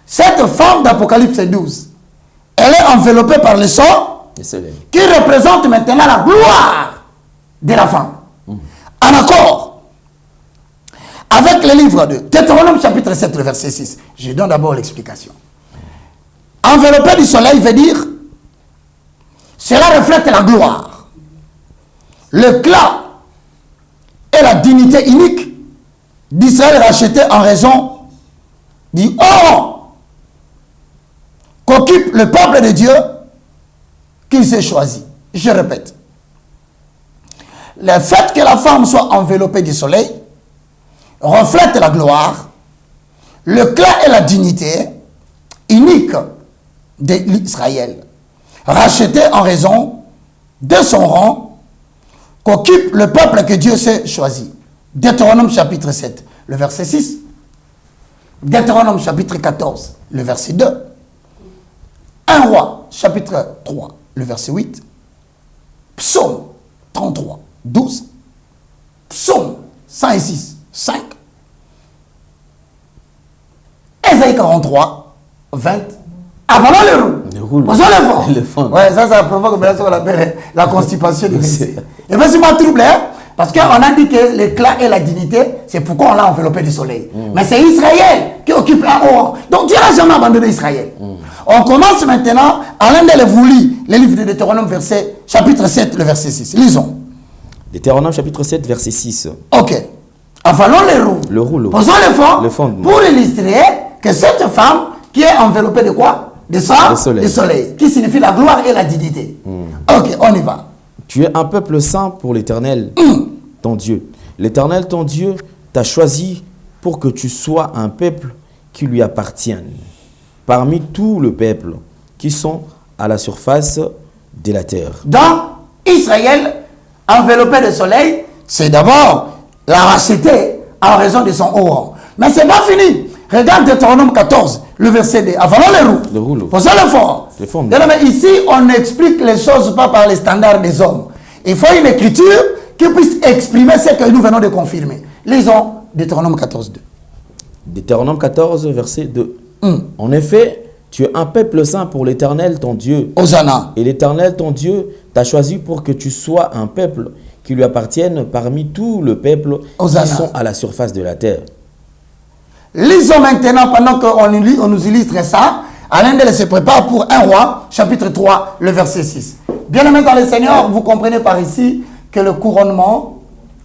cette femme d'Apocalypse 12, elle est enveloppée par le sang qui représente maintenant la gloire de la femme. En accord avec le livre de Deutéronome chapitre 7, le verset 6. Je donne d'abord l'explication. Enveloppé du soleil veut dire, cela reflète la gloire, l'éclat et la dignité unique d'Israël racheté en raison du haut qu'occupe le peuple de Dieu qu'il s'est choisi. Je répète. Le fait que la femme soit enveloppée du soleil reflète la gloire, l'éclat et la dignité unique d'Israël, racheté en raison de son rang qu'occupe le peuple que Dieu s'est choisi. Deutéronome chapitre 7, le verset 6. Deutéronome chapitre 14, le verset 2. 1 Roi chapitre 3, le verset 8. Psaume 33, 12. Psaume 106, 5. Ésaïe 43, 20. Avalons le roux. Posons le fond. Ouais, ça provoque ce qu'on appelle la constipation du verset. Et bien, c'est pas troublé, hein? Parce qu'on a dit que l'éclat et la dignité, c'est pourquoi on l'a enveloppé du soleil. Mais c'est Israël qui occupe un haut. Donc Dieu n'a jamais abandonné Israël. On commence maintenant, à l'un de vous lire le livre de Deutéronome, chapitre 7, le verset 6. Lisons. Deutéronome, chapitre 7, verset 6. Ok. Avalons le roux. Posons le fond pour illustrer que cette femme qui est enveloppée de quoi? De soleil. Qui signifie la gloire et la dignité. Ok, on y va. Tu es un peuple saint pour l'Éternel, ton Dieu. L'Éternel, ton Dieu, t'a choisi pour que tu sois un peuple qui lui appartienne, parmi tout le peuple qui sont à la surface de la terre. Dans Israël, enveloppé de soleil, c'est d'abord la racheter en raison de son haut rang. Mais c'est pas fini. Regarde Deutéronome 14, le verset 2. Avalons les roues. Posons le fort. Mais ici, on explique les choses pas par les standards des hommes. Il faut une écriture qui puisse exprimer ce que nous venons de confirmer. Lisons Deutéronome 14, 2. Deutéronome 14, verset 2. En effet, tu es un peuple saint pour l'Éternel ton Dieu. Hosanna. Et l'Éternel ton Dieu t'a choisi pour que tu sois un peuple qui lui appartienne parmi tout le peuple qui sont à la surface de la terre. Lisons maintenant, pendant qu'on nous illustre ça, Alain de se prépare pour 1 Roi, chapitre 3, le verset 6. Bien aimé dans le Seigneur, vous comprenez par ici que le couronnement,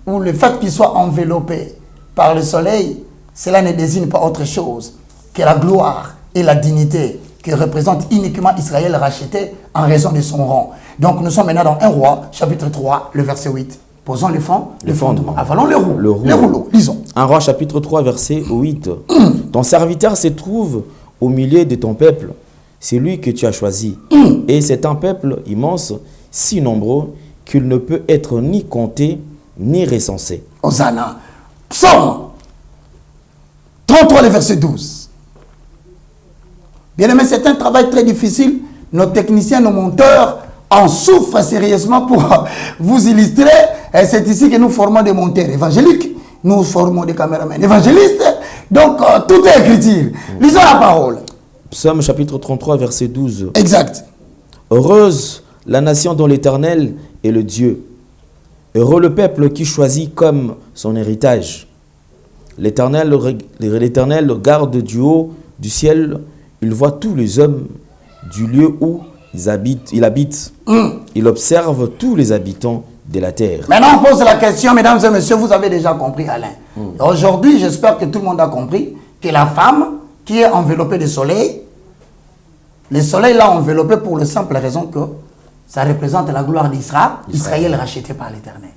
ou le fait qu'il soit enveloppé par le soleil, cela ne désigne pas autre chose que la gloire et la dignité que représente uniquement Israël racheté en raison de son rang. Donc nous sommes maintenant dans 1 Roi, chapitre 3, le verset 8. Posons les fondements. Avalons les rouleaux. Lisons. 1 Roi, chapitre 3, verset 8. Ton serviteur se trouve au milieu de ton peuple. C'est lui que tu as choisi. Et c'est un peuple immense, si nombreux, qu'il ne peut être ni compté, ni recensé. Hosanna. Psaume 33, le verset 12. Bien aimé, c'est un travail très difficile. Nos techniciens, nos monteurs en souffrent sérieusement pour vous illustrer. Et c'est ici que nous formons des monteurs évangéliques. Nous formons des caméramans évangélistes. Donc, tout est écriture. Lisons la parole. Psaume chapitre 33, verset 12. Exact. Heureuse la nation dont l'Éternel est le Dieu. Heureux le peuple qui choisit comme son héritage. L'Éternel garde du haut du ciel. Il voit tous les hommes du lieu où il habite. Il observe tous les habitants de la terre. Maintenant, on pose la question, mesdames et messieurs, vous avez déjà compris, Alain. Aujourd'hui, j'espère que tout le monde a compris que la femme qui est enveloppée de soleil, le soleil l'a enveloppée pour la simple raison que ça représente la gloire d'Israël, Israël racheté par l'Éternel.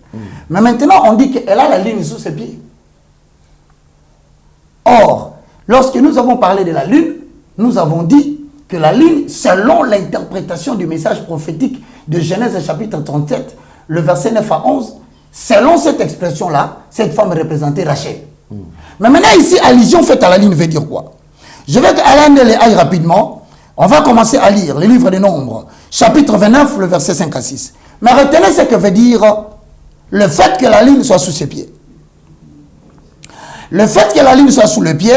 Mais maintenant, on dit qu'elle a la lune sous ses pieds. Or, lorsque nous avons parlé de la lune, nous avons dit que la lune, selon l'interprétation du message prophétique de Genèse chapitre 37, le verset 9 à 11, selon cette expression-là, cette femme représentée Rachel. Mais maintenant ici, allusion faite à la lune veut dire quoi? Je vais qu'Alain les aille rapidement. On va commencer à lire le livre des Nombres, chapitre 29, le verset 5 à 6. Mais retenez ce que veut dire le fait que la lune soit sous ses pieds. Le fait que la lune soit sous le pied,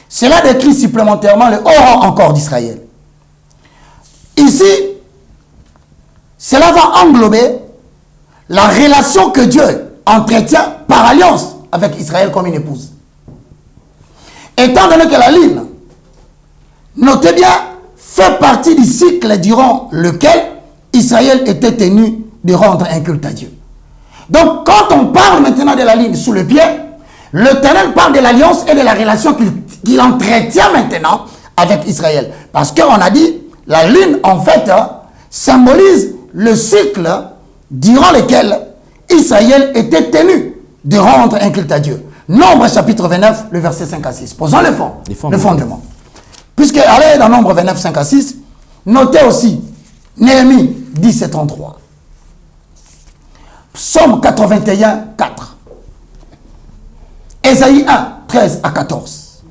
cela décrit supplémentairement le haut rang encore d'Israël. Ici, cela va englober la relation que Dieu entretient par alliance avec Israël comme une épouse. Étant donné que la lune, notez bien, fait partie du cycle durant lequel Israël était tenu de rendre un culte à Dieu. Donc, quand on parle maintenant de la lune sous le pied, l'Éternel parle de l'alliance et de la relation qu'il entretient maintenant avec Israël. Parce qu'on a dit, la lune, en fait, symbolise le cycle durant lequel Israël était tenu de rendre un culte à Dieu. Nombre chapitre 29, le verset 5 à 6. Posons le fondement. Puisque, allez dans Nombre 29, 5 à 6, notez aussi Néhémie 10 et 33. Psaume 81, 4. Ésaïe 1, 13 à 14.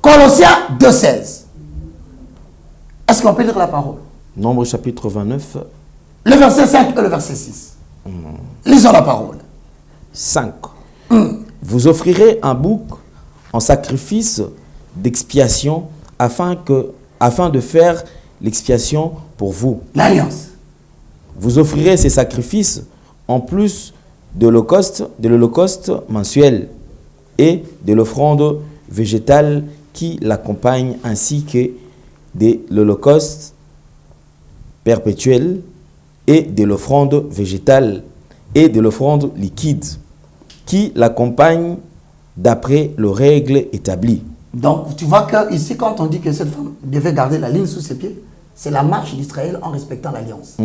Colossiens 2, 16. Est-ce qu'on peut lire la parole? Nombre chapitre 29. Le verset 5 et le verset 6. Lisons la parole. 5. Vous offrirez un bouc en sacrifice d'expiation afin de faire l'expiation pour vous. L'alliance. Vous offrirez ces sacrifices en plus de l'holocauste mensuel et de l'offrande végétale qui l'accompagne, ainsi que de l'holocauste perpétuel et de l'offrande végétale et de l'offrande liquide qui l'accompagne d'après les règles établies. Donc, tu vois que ici, quand on dit que cette femme devait garder la ligne sous ses pieds, c'est la marche d'Israël en respectant l'alliance.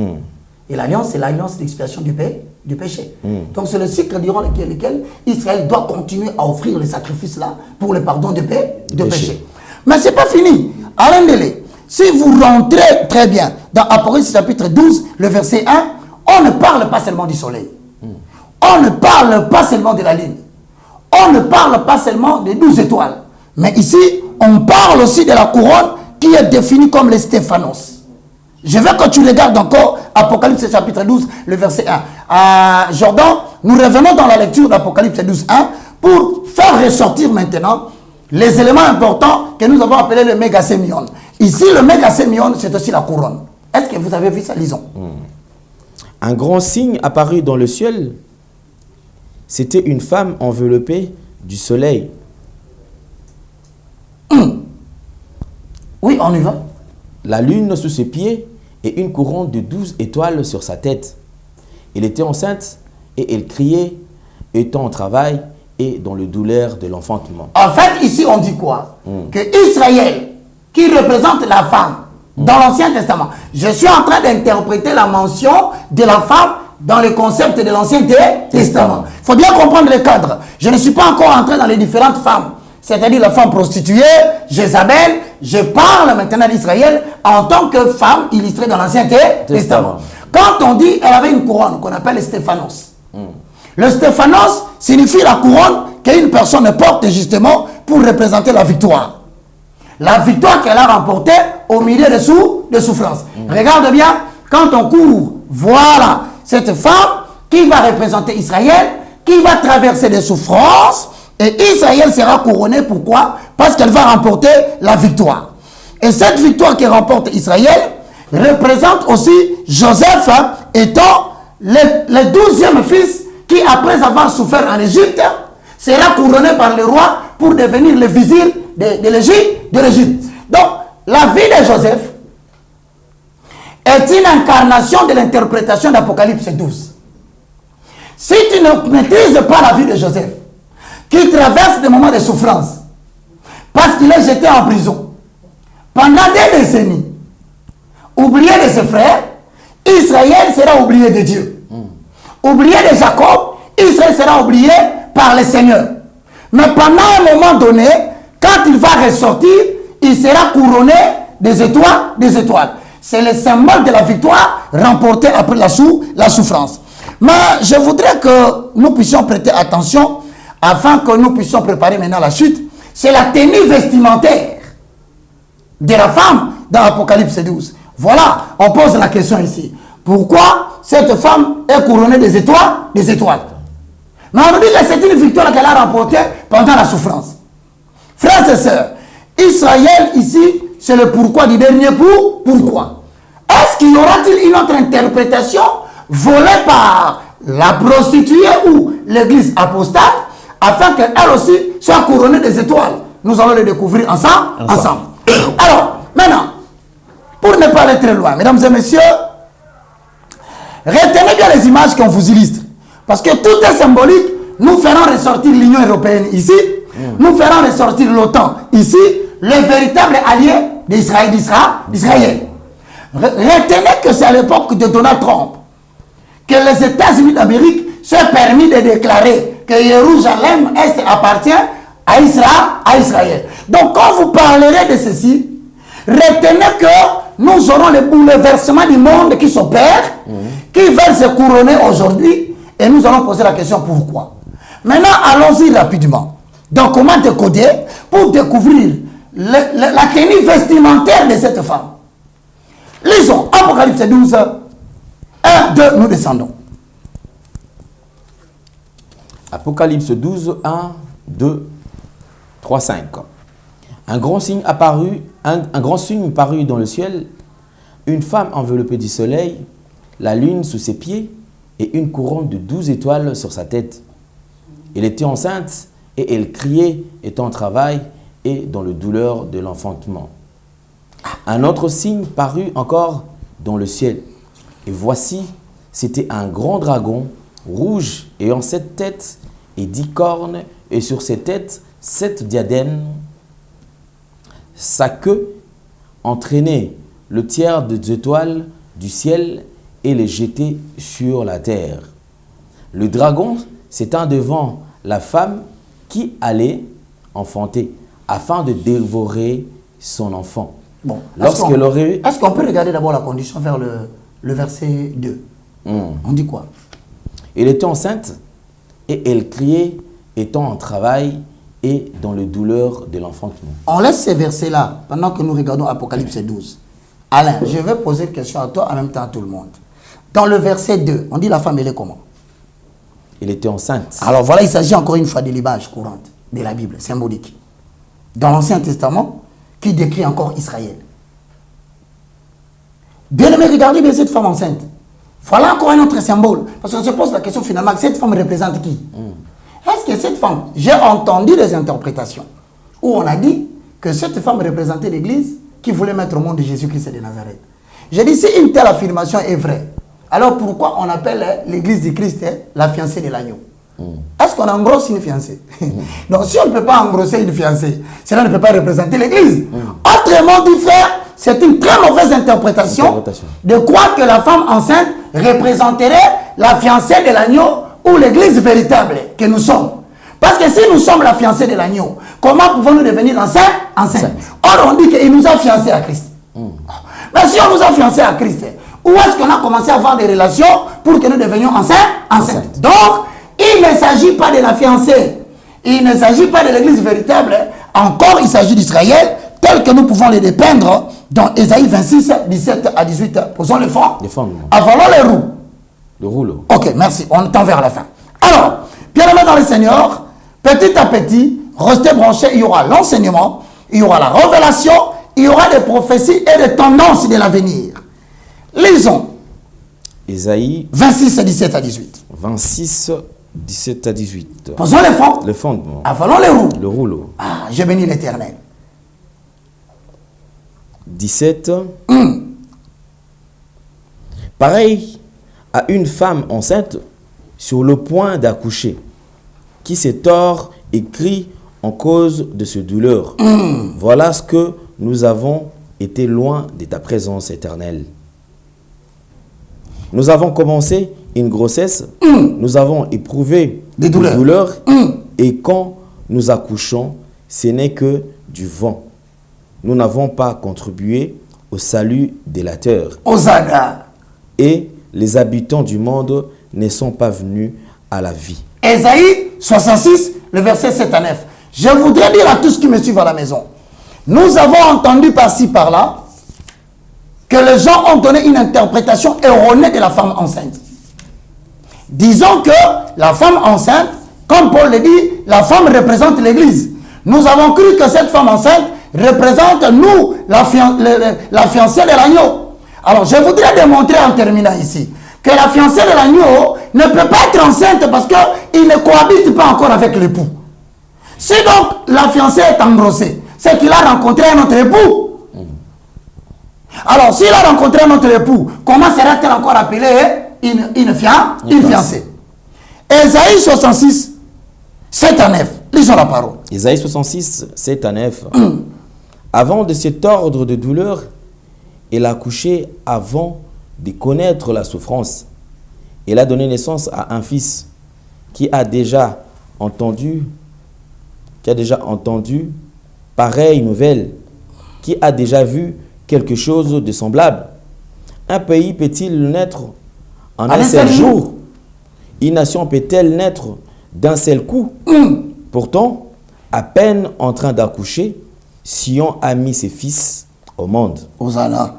Et l'alliance, c'est l'alliance d'expiation du péché. Donc c'est le cycle durant lequel Israël doit continuer à offrir les sacrifices là pour le pardon de péché. Mais ce n'est pas fini. Alain Délé, si vous rentrez très bien dans Apocalypse chapitre 12, le verset 1, on ne parle pas seulement du soleil. On ne parle pas seulement de la lune. On ne parle pas seulement des 12 étoiles. Mais ici, on parle aussi de la couronne qui est définie comme les Stéphanos. Je veux que tu regardes encore Apocalypse chapitre 12, le verset 1. Jordan, nous revenons dans la lecture d'Apocalypse 12, 1 pour faire ressortir maintenant les éléments importants que nous avons appelés le méga sémion. Ici, le méga sémion, c'est aussi la couronne. Est-ce que vous avez vu ça? Lisons. Un grand signe apparut dans le ciel. C'était une femme enveloppée du soleil. Oui, on y va. La lune sous ses pieds et une couronne de 12 étoiles sur sa tête. Elle était enceinte et elle criait, étant au travail et dans le douleur de l'enfantement. En fait, ici, on dit quoi? Que Israël, qui représente la femme dans l'Ancien Testament, je suis en train d'interpréter la mention de la femme dans le concept de l'Ancien Testament. Il faut bien comprendre le cadre. Je ne suis pas encore entré dans les différentes femmes, c'est-à-dire la femme prostituée, Jézabel. Je parle maintenant d'Israël en tant que femme illustrée dans l'Ancien Testament. Quand on dit qu'elle avait une couronne qu'on appelle le Stéphanos, le Stéphanos signifie la couronne qu'une personne porte justement pour représenter la victoire. La victoire qu'elle a remportée au milieu de souffrances. Regarde bien, quand on court, voilà cette femme qui va représenter Israël, qui va traverser des souffrances, et Israël sera couronné. Pourquoi? Parce qu'elle va remporter la victoire. Et cette victoire que remporte Israël représente aussi Joseph étant le 12e fils qui, après avoir souffert en Égypte, sera couronné par le roi pour devenir le vizir de l'Égypte. Donc, la vie de Joseph est une incarnation de l'interprétation d'Apocalypse 12. Si tu ne maîtrises pas la vie de Joseph, qui traverse des moments de souffrance, parce qu'il est jeté en prison, pendant des décennies, oublié de ses frères, Israël sera oublié de Dieu. Oublié de Jacob, Israël sera oublié par le Seigneur. Mais pendant un moment donné, quand il va ressortir, il sera couronné des étoiles. C'est le symbole de la victoire remportée après la souffrance. Mais je voudrais que nous puissions prêter attention afin que nous puissions préparer maintenant la chute. C'est la tenue vestimentaire de la femme dans Apocalypse 12. Voilà, on pose la question ici. Pourquoi cette femme est couronnée des étoiles? Mais on nous dit que c'est une victoire qu'elle a remportée pendant la souffrance. Frères et sœurs, Israël ici, c'est le pourquoi du dernier pourquoi. Est-ce qu'il y aura-t-il une autre interprétation volée par la prostituée ou l'église apostate afin qu'elle aussi soit couronnée des étoiles? Nous allons le découvrir ensemble. Alors, maintenant, pour ne pas aller très loin, mesdames et messieurs, retenez bien les images qu'on vous illustre. Parce que tout est symbolique. Nous ferons ressortir l'Union européenne ici. Nous ferons ressortir l'OTAN ici. Le véritable allié d'Israël. Retenez que c'est à l'époque de Donald Trump que les États-Unis d'Amérique se permis de déclarer que Jérusalem Est appartient à Israël. Donc quand vous parlerez de ceci, retenez que nous aurons le bouleversement du monde qui s'opère, qui veulent se couronner aujourd'hui, et nous allons poser la question pourquoi. Maintenant, allons-y rapidement. Donc, comment décoder pour découvrir la tenue vestimentaire de cette femme? Lisons Apocalypse 12, 1, 2, nous descendons. Apocalypse 12, 1, 2, 3, 5. Un grand signe apparut, un grand signe parut dans le ciel, une femme enveloppée du soleil, la lune sous ses pieds et une couronne de 12 étoiles sur sa tête. Elle était enceinte et elle criait, étant en travail et dans le douleur de l'enfantement. Un autre signe parut encore dans le ciel. Et voici, c'était un grand dragon rouge ayant 7 têtes et 10 cornes, et sur ses têtes 7 diadèmes. Sa queue entraînait le tiers des étoiles du ciel et les jeter sur la terre. Le dragon s'étend devant la femme qui allait enfanter afin de dévorer son enfant. Bon, Lorsqu'elle aurait... Est-ce qu'on peut regarder d'abord la condition vers le verset 2? On dit quoi? Elle était enceinte et elle criait étant en travail et dans le douleur de l'enfantement. On laisse ces versets-là pendant que nous regardons Apocalypse 12. Alain, je vais poser une question à toi en même temps à tout le monde. Dans le verset 2, on dit la femme, elle est comment? Elle était enceinte. Alors voilà, il s'agit encore une fois de l'image courante de la Bible, symbolique. Dans l'Ancien Testament, qui décrit encore Israël. Bien aimé, regardez bien cette femme enceinte. Voilà encore un autre symbole. Parce qu'on se pose la question finalement, cette femme représente qui? Est-ce que cette femme, j'ai entendu des interprétations où on a dit que cette femme représentait l'Église qui voulait mettre au monde Jésus-Christ de Nazareth. J'ai dit, si une telle affirmation est vraie, alors pourquoi on appelle l'Église du Christ la fiancée de l'agneau? Est-ce qu'on engrosse une fiancée? Donc si on ne peut pas engrosser une fiancée, cela ne peut pas représenter l'Église. Autrement dit, frère, c'est une très mauvaise interprétation de croire que la femme enceinte représenterait la fiancée de l'agneau ou l'Église véritable que nous sommes. Parce que si nous sommes la fiancée de l'agneau, comment pouvons-nous devenir enceintes? Or, on dit qu'il nous a fiancés à Christ. Mais si on nous a fiancés à Christ, où est-ce qu'on a commencé à avoir des relations pour que nous devenions enceintes? Donc, il ne s'agit pas de la fiancée. Il ne s'agit pas de l'Église véritable. Encore, il s'agit d'Israël, tel que nous pouvons les dépeindre dans Ésaïe 26, 17 à 18. Posons le fond. Avalons les roues. Le rouleau. Ok, merci. On tend vers la fin. Alors, bien aimé dans le Seigneur, petit à petit, restez branchés. Il y aura l'enseignement, il y aura la révélation, il y aura des prophéties et des tendances de l'avenir. Lisons. Ésaïe 26, 17 à 18. 26, 17 à 18. Posons le fond. Le fondement. Avalons les roues. Le rouleau. Ah, je bénis l'Éternel. 17. Pareil à une femme enceinte sur le point d'accoucher, qui se tord et crie en cause de ce douleur. Voilà ce que nous avons été loin de ta présence éternelle. Nous avons commencé une grossesse, nous avons éprouvé des douleurs et quand nous accouchons, ce n'est que du vent. Nous n'avons pas contribué au salut de la terre. Hosanna. Et les habitants du monde ne sont pas venus à la vie. Ésaïe 66, le verset 7 à 9. Je voudrais dire à tous ceux qui me suivent à la maison, nous avons entendu par-ci par-là que les gens ont donné une interprétation erronée de la femme enceinte. Disons que la femme enceinte, comme Paul le dit, la femme représente l'Église. Nous avons cru que cette femme enceinte représente nous, la fiancée de l'agneau. Alors, je voudrais démontrer en terminant ici que la fiancée de l'agneau ne peut pas être enceinte parce qu'il ne cohabite pas encore avec l'époux. Si donc la fiancée est engrossée, c'est qu'il a rencontré un autre époux. Alors, s'il a rencontré un autre époux, comment sera-t-elle encore appelée une fiancée? Ésaïe 66, 7 à 9. Lisons la parole. Ésaïe 66, 7 à 9. Avant de se tordre de douleur, elle a accouché avant de connaître la souffrance. Elle a donné naissance à un fils qui a déjà entendu pareille nouvelle, qui a déjà vu quelque chose de semblable. Un pays peut-il naître en un seul jour? Une nation peut-elle naître d'un seul coup? Pourtant, à peine en train d'accoucher, Sion a mis ses fils au monde. Hosanna.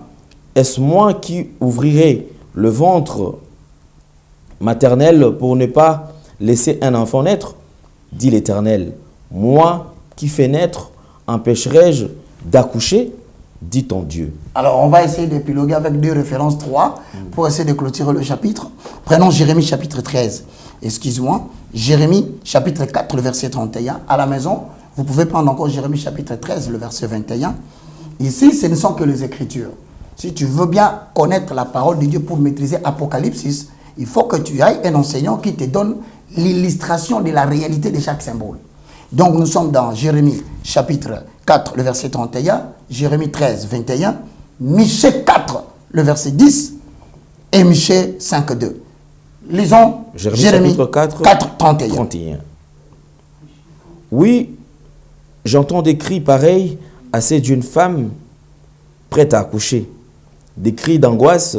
Est-ce moi qui ouvrirai le ventre maternel pour ne pas laisser un enfant naître? Dit l'Éternel. Moi qui fais naître, empêcherai-je d'accoucher? Dit ton Dieu. Alors, on va essayer d'épiloguer avec 2 références, 3, pour essayer de clôturer le chapitre. Prenons Jérémie chapitre 13. Excuse-moi. Jérémie chapitre 4, le verset 31. À la maison, vous pouvez prendre encore Jérémie chapitre 13, le verset 21. Ici, ce ne sont que les Écritures. Si tu veux bien connaître la parole de Dieu pour maîtriser Apocalypse, il faut que tu ailles un enseignant qui te donne l'illustration de la réalité de chaque symbole. Donc, nous sommes dans Jérémie chapitre 4, le verset 31, Jérémie 13, 21, Michée 4, le verset 10, et Michée 5.2. Lisons Jérémie chapitre 4, 31. Oui, j'entends des cris pareils à ceux d'une femme prête à accoucher. Des cris d'angoisse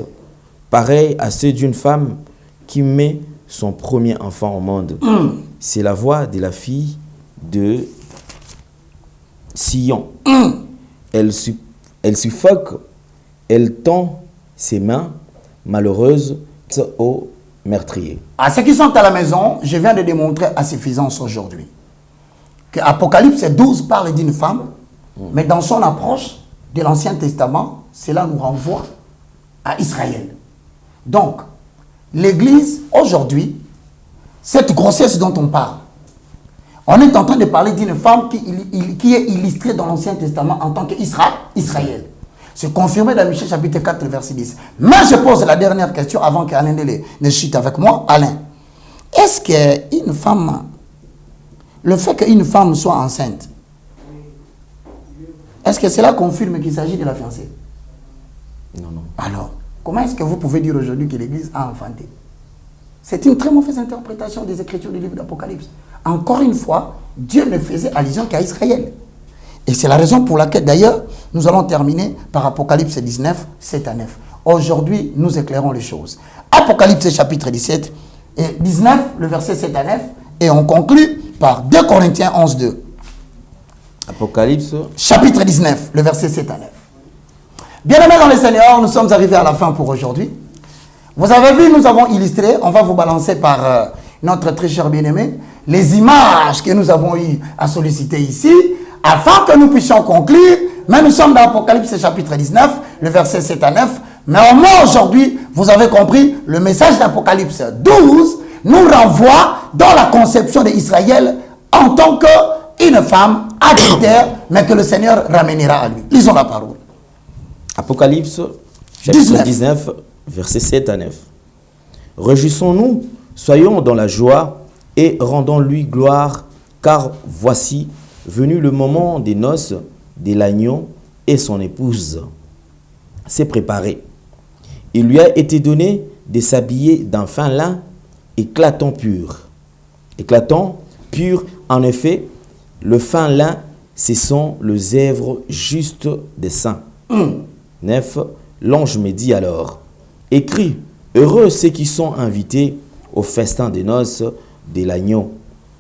pareils à ceux d'une femme qui met son premier enfant au monde. C'est la voix de la fille de Sion. Elle suffoque, elle tend ses mains malheureuses au meurtrier. À ceux qui sont à la maison, je viens de démontrer à suffisance aujourd'hui que Apocalypse 12 parle d'une femme, mais dans son approche de l'Ancien Testament, cela nous renvoie à Israël. Donc, l'Église, aujourd'hui, cette grossesse dont on parle, on est en train de parler d'une femme qui est illustrée dans l'Ancien Testament en tant qu'Israël. C'est confirmé dans Michée chapitre 4, verset 10. Mais je pose la dernière question avant qu'Alain ne chute avec moi. Alain, est-ce qu'une femme, le fait qu'une femme soit enceinte, est-ce que cela confirme qu'il s'agit de la fiancée? Non. Alors, comment est-ce que vous pouvez dire aujourd'hui que l'Église a enfanté? C'est une très mauvaise interprétation des Écritures du livre d'Apocalypse. Encore une fois, Dieu ne faisait allusion qu'à Israël. Et c'est la raison pour laquelle, d'ailleurs, nous allons terminer par Apocalypse 19, 7 à 9. Aujourd'hui, nous éclairons les choses. Apocalypse chapitre 17 et 19, le verset 7 à 9, et on conclut par 2 Corinthiens 11, 2. Apocalypse chapitre 19, le verset 7 à 9. Bien-aimés dans le Seigneur, nous sommes arrivés à la fin pour aujourd'hui. Vous avez vu, nous avons illustré, on va vous balancer par notre très cher bien-aimé, les images que nous avons eu à solliciter ici, afin que nous puissions conclure. Mais nous sommes dans Apocalypse chapitre 19, le verset 7 à 9. Mais au moins aujourd'hui, vous avez compris, le message d'Apocalypse 12 nous renvoie dans la conception d'Israël en tant qu'une femme adultère, mais que le Seigneur ramènera à lui. Lisons la parole. Apocalypse chapitre 19, verset 7 à 9. Réjouissons-nous, soyons dans la joie et rendons-lui gloire, car voici venu le moment des noces de l'agneau et son épouse s'est préparée. Il lui a été donné de s'habiller d'un fin lin éclatant pur. Éclatant pur, en effet, le fin lin, ce sont les œuvres justes des saints. 9. L'ange me dit alors, écris, heureux ceux qui sont invités au festin des noces de l'agneau.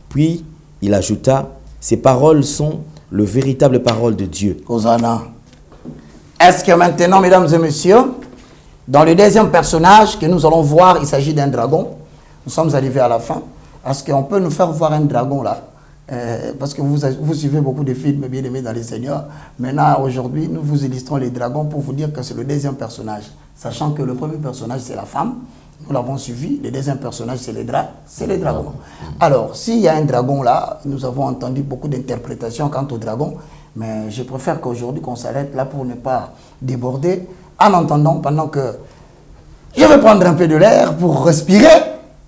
Puis il ajouta, ces paroles sont les véritables paroles de Dieu. Hosanna. Est-ce que maintenant, mesdames et messieurs, dans le deuxième personnage que nous allons voir, il s'agit d'un dragon. Nous sommes arrivés à la fin. Est-ce qu'on peut nous faire voir un dragon là? Parce que vous suivez beaucoup de films bien aimés dans les Seigneurs. Maintenant, aujourd'hui, nous vous illustrons les dragons pour vous dire que c'est le deuxième personnage. Sachant que le premier personnage, c'est la femme. Nous l'avons suivi. Le deuxième personnage, c'est les dragons. Alors, s'il y a un dragon là, nous avons entendu beaucoup d'interprétations quant au dragon. Mais je préfère qu'aujourd'hui, qu'on s'arrête là pour ne pas déborder. En entendant, pendant que je vais prendre un peu de l'air pour respirer.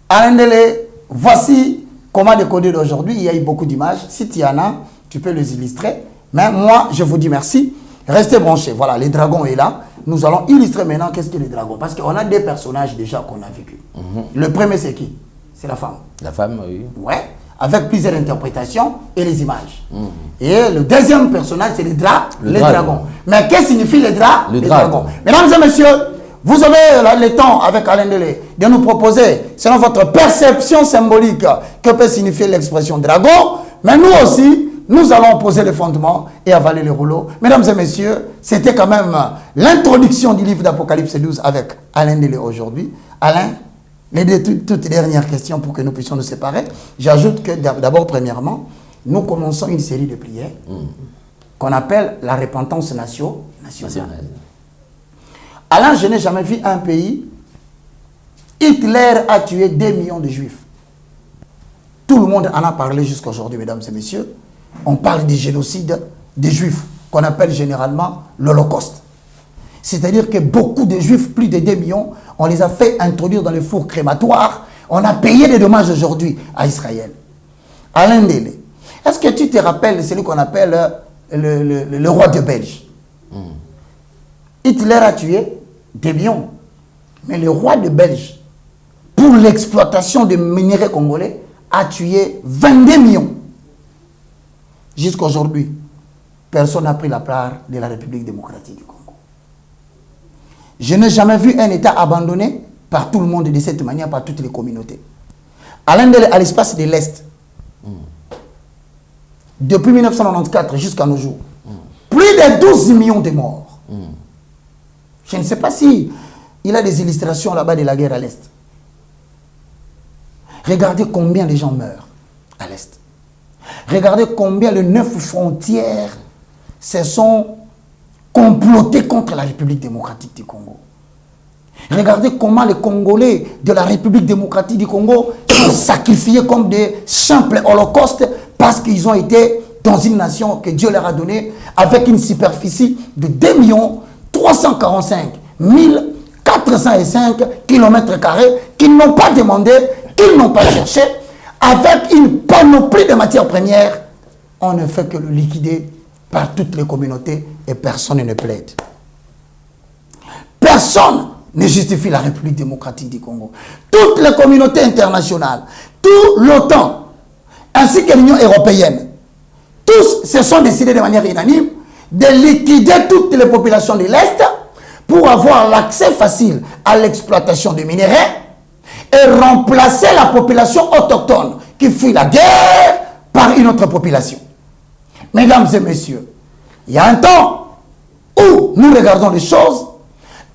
Alain Délé, voici comment décoder d'aujourd'hui. Il y a eu beaucoup d'images. Si tu en as, tu peux les illustrer. Mais moi, je vous dis merci. Restez branchés. Voilà, les dragons est là. Nous allons illustrer maintenant qu'est-ce que les dragons. Parce qu'on a des personnages déjà qu'on a vécu. Le premier, c'est qui? C'est la femme. La femme, oui. Ouais, avec plusieurs interprétations et les images. Et le deuxième personnage, c'est les dragons. Mais qu'est-ce que signifie les dragons? Mesdames et messieurs, vous avez le temps avec Alain Délé de nous proposer, selon votre perception symbolique, que peut signifier l'expression dragon. Mais nous aussi, nous allons poser les fondements et avaler les rouleaux. Mesdames et messieurs, c'était quand même l'introduction du livre d'Apocalypse 12 avec Alain Délé aujourd'hui. Alain, toutes les dernières questions pour que nous puissions nous séparer. J'ajoute que d'abord, premièrement, nous commençons une série de prières qu'on appelle la repentance nationale. Alain, je n'ai jamais vu un pays. Hitler a tué 2 millions de juifs. Tout le monde en a parlé jusqu'à aujourd'hui, mesdames et messieurs. On parle du génocide des juifs, qu'on appelle généralement l'Holocauste. C'est-à-dire que beaucoup de juifs, plus de 2 millions, on les a fait introduire dans les fours crématoires. On a payé des dommages aujourd'hui à Israël. Alain Délé, est-ce que tu te rappelles celui qu'on appelle le roi de Belge? Hitler a tué 2 millions. Mais le roi de Belge, pour l'exploitation des minéraux congolais, a tué 22 millions. Jusqu'à aujourd'hui, personne n'a pris la part de la République démocratique du Congo. Je n'ai jamais vu un État abandonné par tout le monde de cette manière, par toutes les communautés. À l'espace de l'Est, depuis 1994 jusqu'à nos jours, plus de 12 millions de morts. Je ne sais pas si il a des illustrations là-bas de la guerre à l'Est. Regardez combien de gens meurent à l'Est. Regardez combien les 9 frontières se sont complotées contre la République démocratique du Congo. Regardez comment les Congolais de la République démocratique du Congo sont sacrifiés comme des simples holocaustes parce qu'ils ont été dans une nation que Dieu leur a donnée avec une superficie de 2 345 405 km² qu'ils n'ont pas demandé, qu'ils n'ont pas cherché, avec une panoplie de matières premières. On ne fait que le liquider par toutes les communautés et personne ne plaide. Personne ne justifie la République démocratique du Congo. Toutes les communautés internationales, tout l'OTAN, ainsi que l'Union européenne, tous se sont décidés de manière unanime de liquider toutes les populations de l'Est pour avoir l'accès facile à l'exploitation des minéraux et remplacer la population autochtone qui fuit la guerre par une autre population. Mesdames et messieurs, il y a un temps où nous regardons les choses,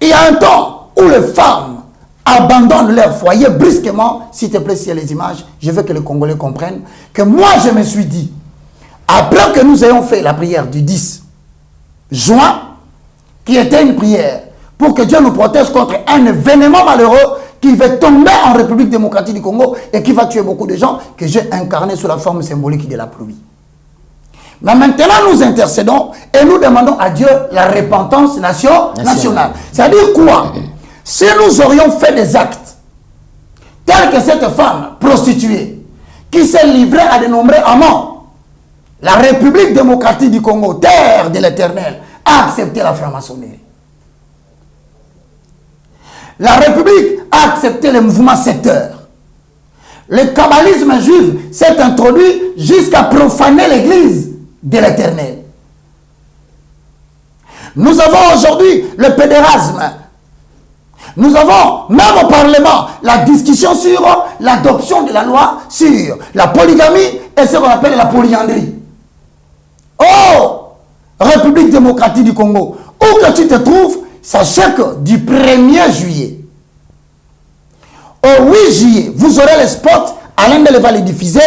il y a un temps où les femmes abandonnent leur foyer brusquement. S'il te plaît, s'il y a les images, je veux que les Congolais comprennent que moi je me suis dit, après que nous ayons fait la prière du 10 juin, qui était une prière pour que Dieu nous protège contre un événement malheureux qui va tomber en République démocratique du Congo et qui va tuer beaucoup de gens, que j'ai incarné sous la forme symbolique de la pluie. Mais maintenant, nous intercédons et nous demandons à Dieu la repentance nationale. C'est-à-dire quoi? Si nous aurions fait des actes tels que cette femme prostituée qui s'est livrée à de nombreux amants, la République démocratique du Congo, terre de l'Éternel, a accepté la franc-maçonnerie. La République a accepté les mouvements secteurs. Le kabbalisme juif s'est introduit jusqu'à profaner l'église de l'Éternel. Nous avons aujourd'hui le pédérasme. Nous avons, même au Parlement, la discussion sur l'adoption de la loi sur la polygamie et ce qu'on appelle la polyandrie. Oh, République démocratique du Congo, où que tu te trouves, sachez que du 1er juillet au 8 juillet, vous aurez les spots, Alain Mele va les diffuser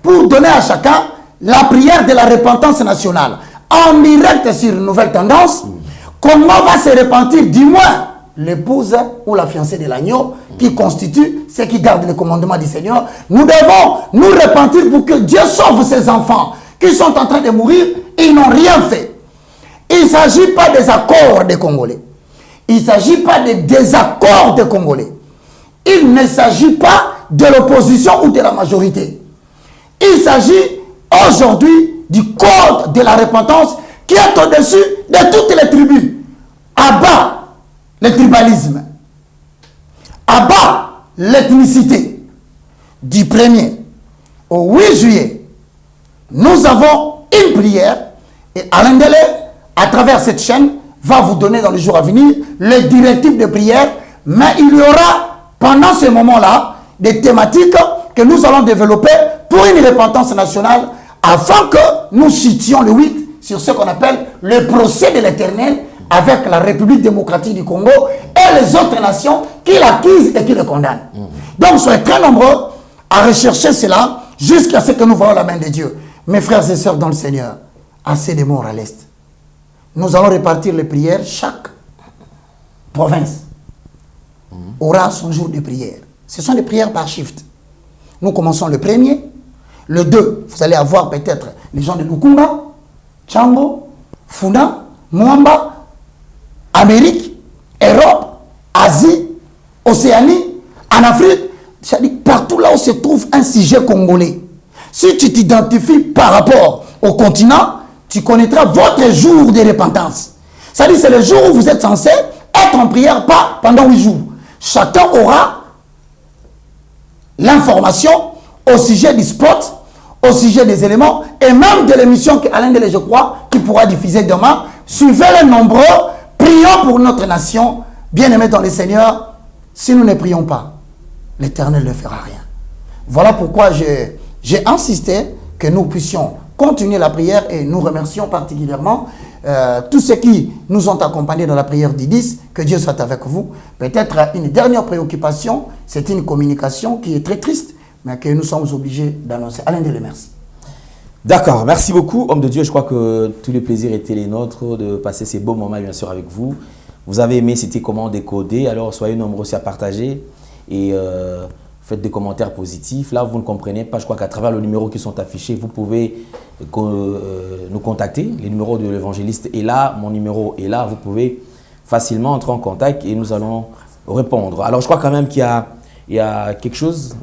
pour donner à chacun la prière de la repentance nationale. En direct sur une nouvelle tendance, comment va se repentir du moins l'épouse ou la fiancée de l'agneau qui constitue ceux qui gardent le commandement du Seigneur. Nous devons nous repentir pour que Dieu sauve ses enfants qui sont en train de mourir, ils n'ont rien fait. Il ne s'agit pas des accords des Congolais. Il ne s'agit pas des désaccords des Congolais. Il ne s'agit pas de l'opposition ou de la majorité. Il s'agit aujourd'hui du code de la repentance qui est au-dessus de toutes les tribus. À bas le tribalisme. À bas l'ethnicité. Du 1er au 8 juillet, nous avons une prière et Alain Delé, à travers cette chaîne, va vous donner dans les jours à venir les directives de prière, mais il y aura pendant ce moment-là des thématiques que nous allons développer pour une repentance nationale afin que nous citions le 8 sur ce qu'on appelle le procès de l'Éternel avec la République démocratique du Congo et les autres nations qui l'accusent et qui le condamnent. Donc soyez très nombreux à rechercher cela jusqu'à ce que nous voyons la main de Dieu. Mes frères et sœurs dans le Seigneur, assez de morts à l'Est. Nous allons répartir les prières. Chaque province aura son jour de prière. Ce sont des prières par shift. Nous commençons le 1er. Le 2, vous allez avoir peut-être les gens de Lukunga, Tchango, Funa, Mwamba, Amérique, Europe, Asie, Océanie, en Afrique. C'est-à-dire partout là où se trouve un sujet congolais. Si tu t'identifies par rapport au continent, tu connaîtras votre jour de repentance. C'est-à-dire c'est le jour où vous êtes censé être en prière, pas pendant 8 jours. chacun aura l'information au sujet du spot, au sujet des éléments et même de l'émission qu'Alain Delé, je crois, qui pourra diffuser demain. Suivez les nombreux, prions pour notre nation, bien-aimés dans le Seigneur. Si nous ne prions pas, l'Éternel ne fera rien. Voilà pourquoi j'ai insisté que nous puissions continuer la prière et nous remercions particulièrement tous ceux qui nous ont accompagnés dans la prière du 10. Que Dieu soit avec vous. Peut-être une dernière préoccupation, c'est une communication qui est très triste, mais que nous sommes obligés d'annoncer. Alain Delé, merci. D'accord, merci beaucoup, homme de Dieu. Je crois que tous les plaisirs étaient les nôtres de passer ces beaux moments, bien sûr, avec vous. Vous avez aimé, c'était comment décoder. Alors, soyez nombreux aussi à partager et faites des commentaires positifs. Là, vous ne comprenez pas. Je crois qu'à travers les numéros qui sont affichés, vous pouvez nous contacter. Les numéros de l'évangéliste est là, mon numéro est là. Vous pouvez facilement entrer en contact et nous allons répondre. Alors, je crois quand même qu'il y a quelque chose.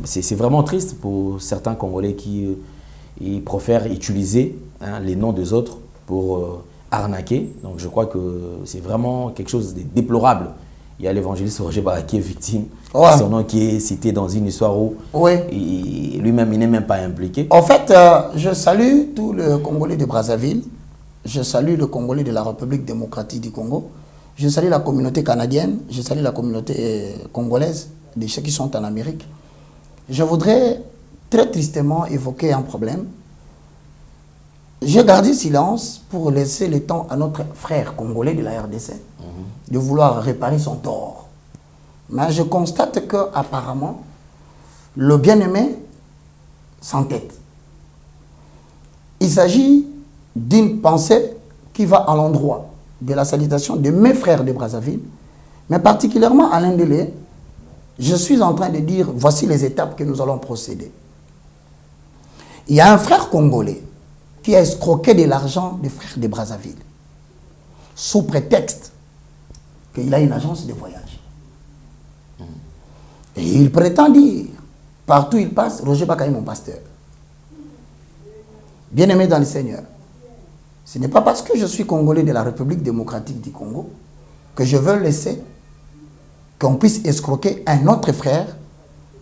C'est vraiment triste pour certains Congolais qui ils préfèrent utiliser les noms des autres pour arnaquer. Donc je crois que c'est vraiment quelque chose de déplorable. Il y a l'évangéliste Roger Barra qui est victime. Ouais. Son nom qui est cité dans une histoire où lui-même il n'est même pas impliqué. En fait, je salue tout le Congolais de Brazzaville. Je salue le Congolais de la République démocratique du Congo. Je salue la communauté canadienne. Je salue la communauté congolaise, de ceux qui sont en Amérique. Je voudrais très tristement évoquer un problème. J'ai gardé silence pour laisser le temps à notre frère congolais de la RDC de vouloir réparer son tort. Mais je constate qu'apparemment, le bien-aimé s'entête. Il s'agit d'une pensée qui va à l'endroit de la salutation de mes frères de Brazzaville, mais particulièrement Alain Delé. Je suis en train de dire, voici les étapes que nous allons procéder. Il y a un frère congolais qui a escroqué de l'argent des frères de Brazzaville sous prétexte qu'il a une agence de voyage. Et il prétend dire, partout où il passe, Roger Baka est mon pasteur. Bien-aimé dans le Seigneur, ce n'est pas parce que je suis Congolais de la République démocratique du Congo que je veux laisser qu'on puisse escroquer un autre frère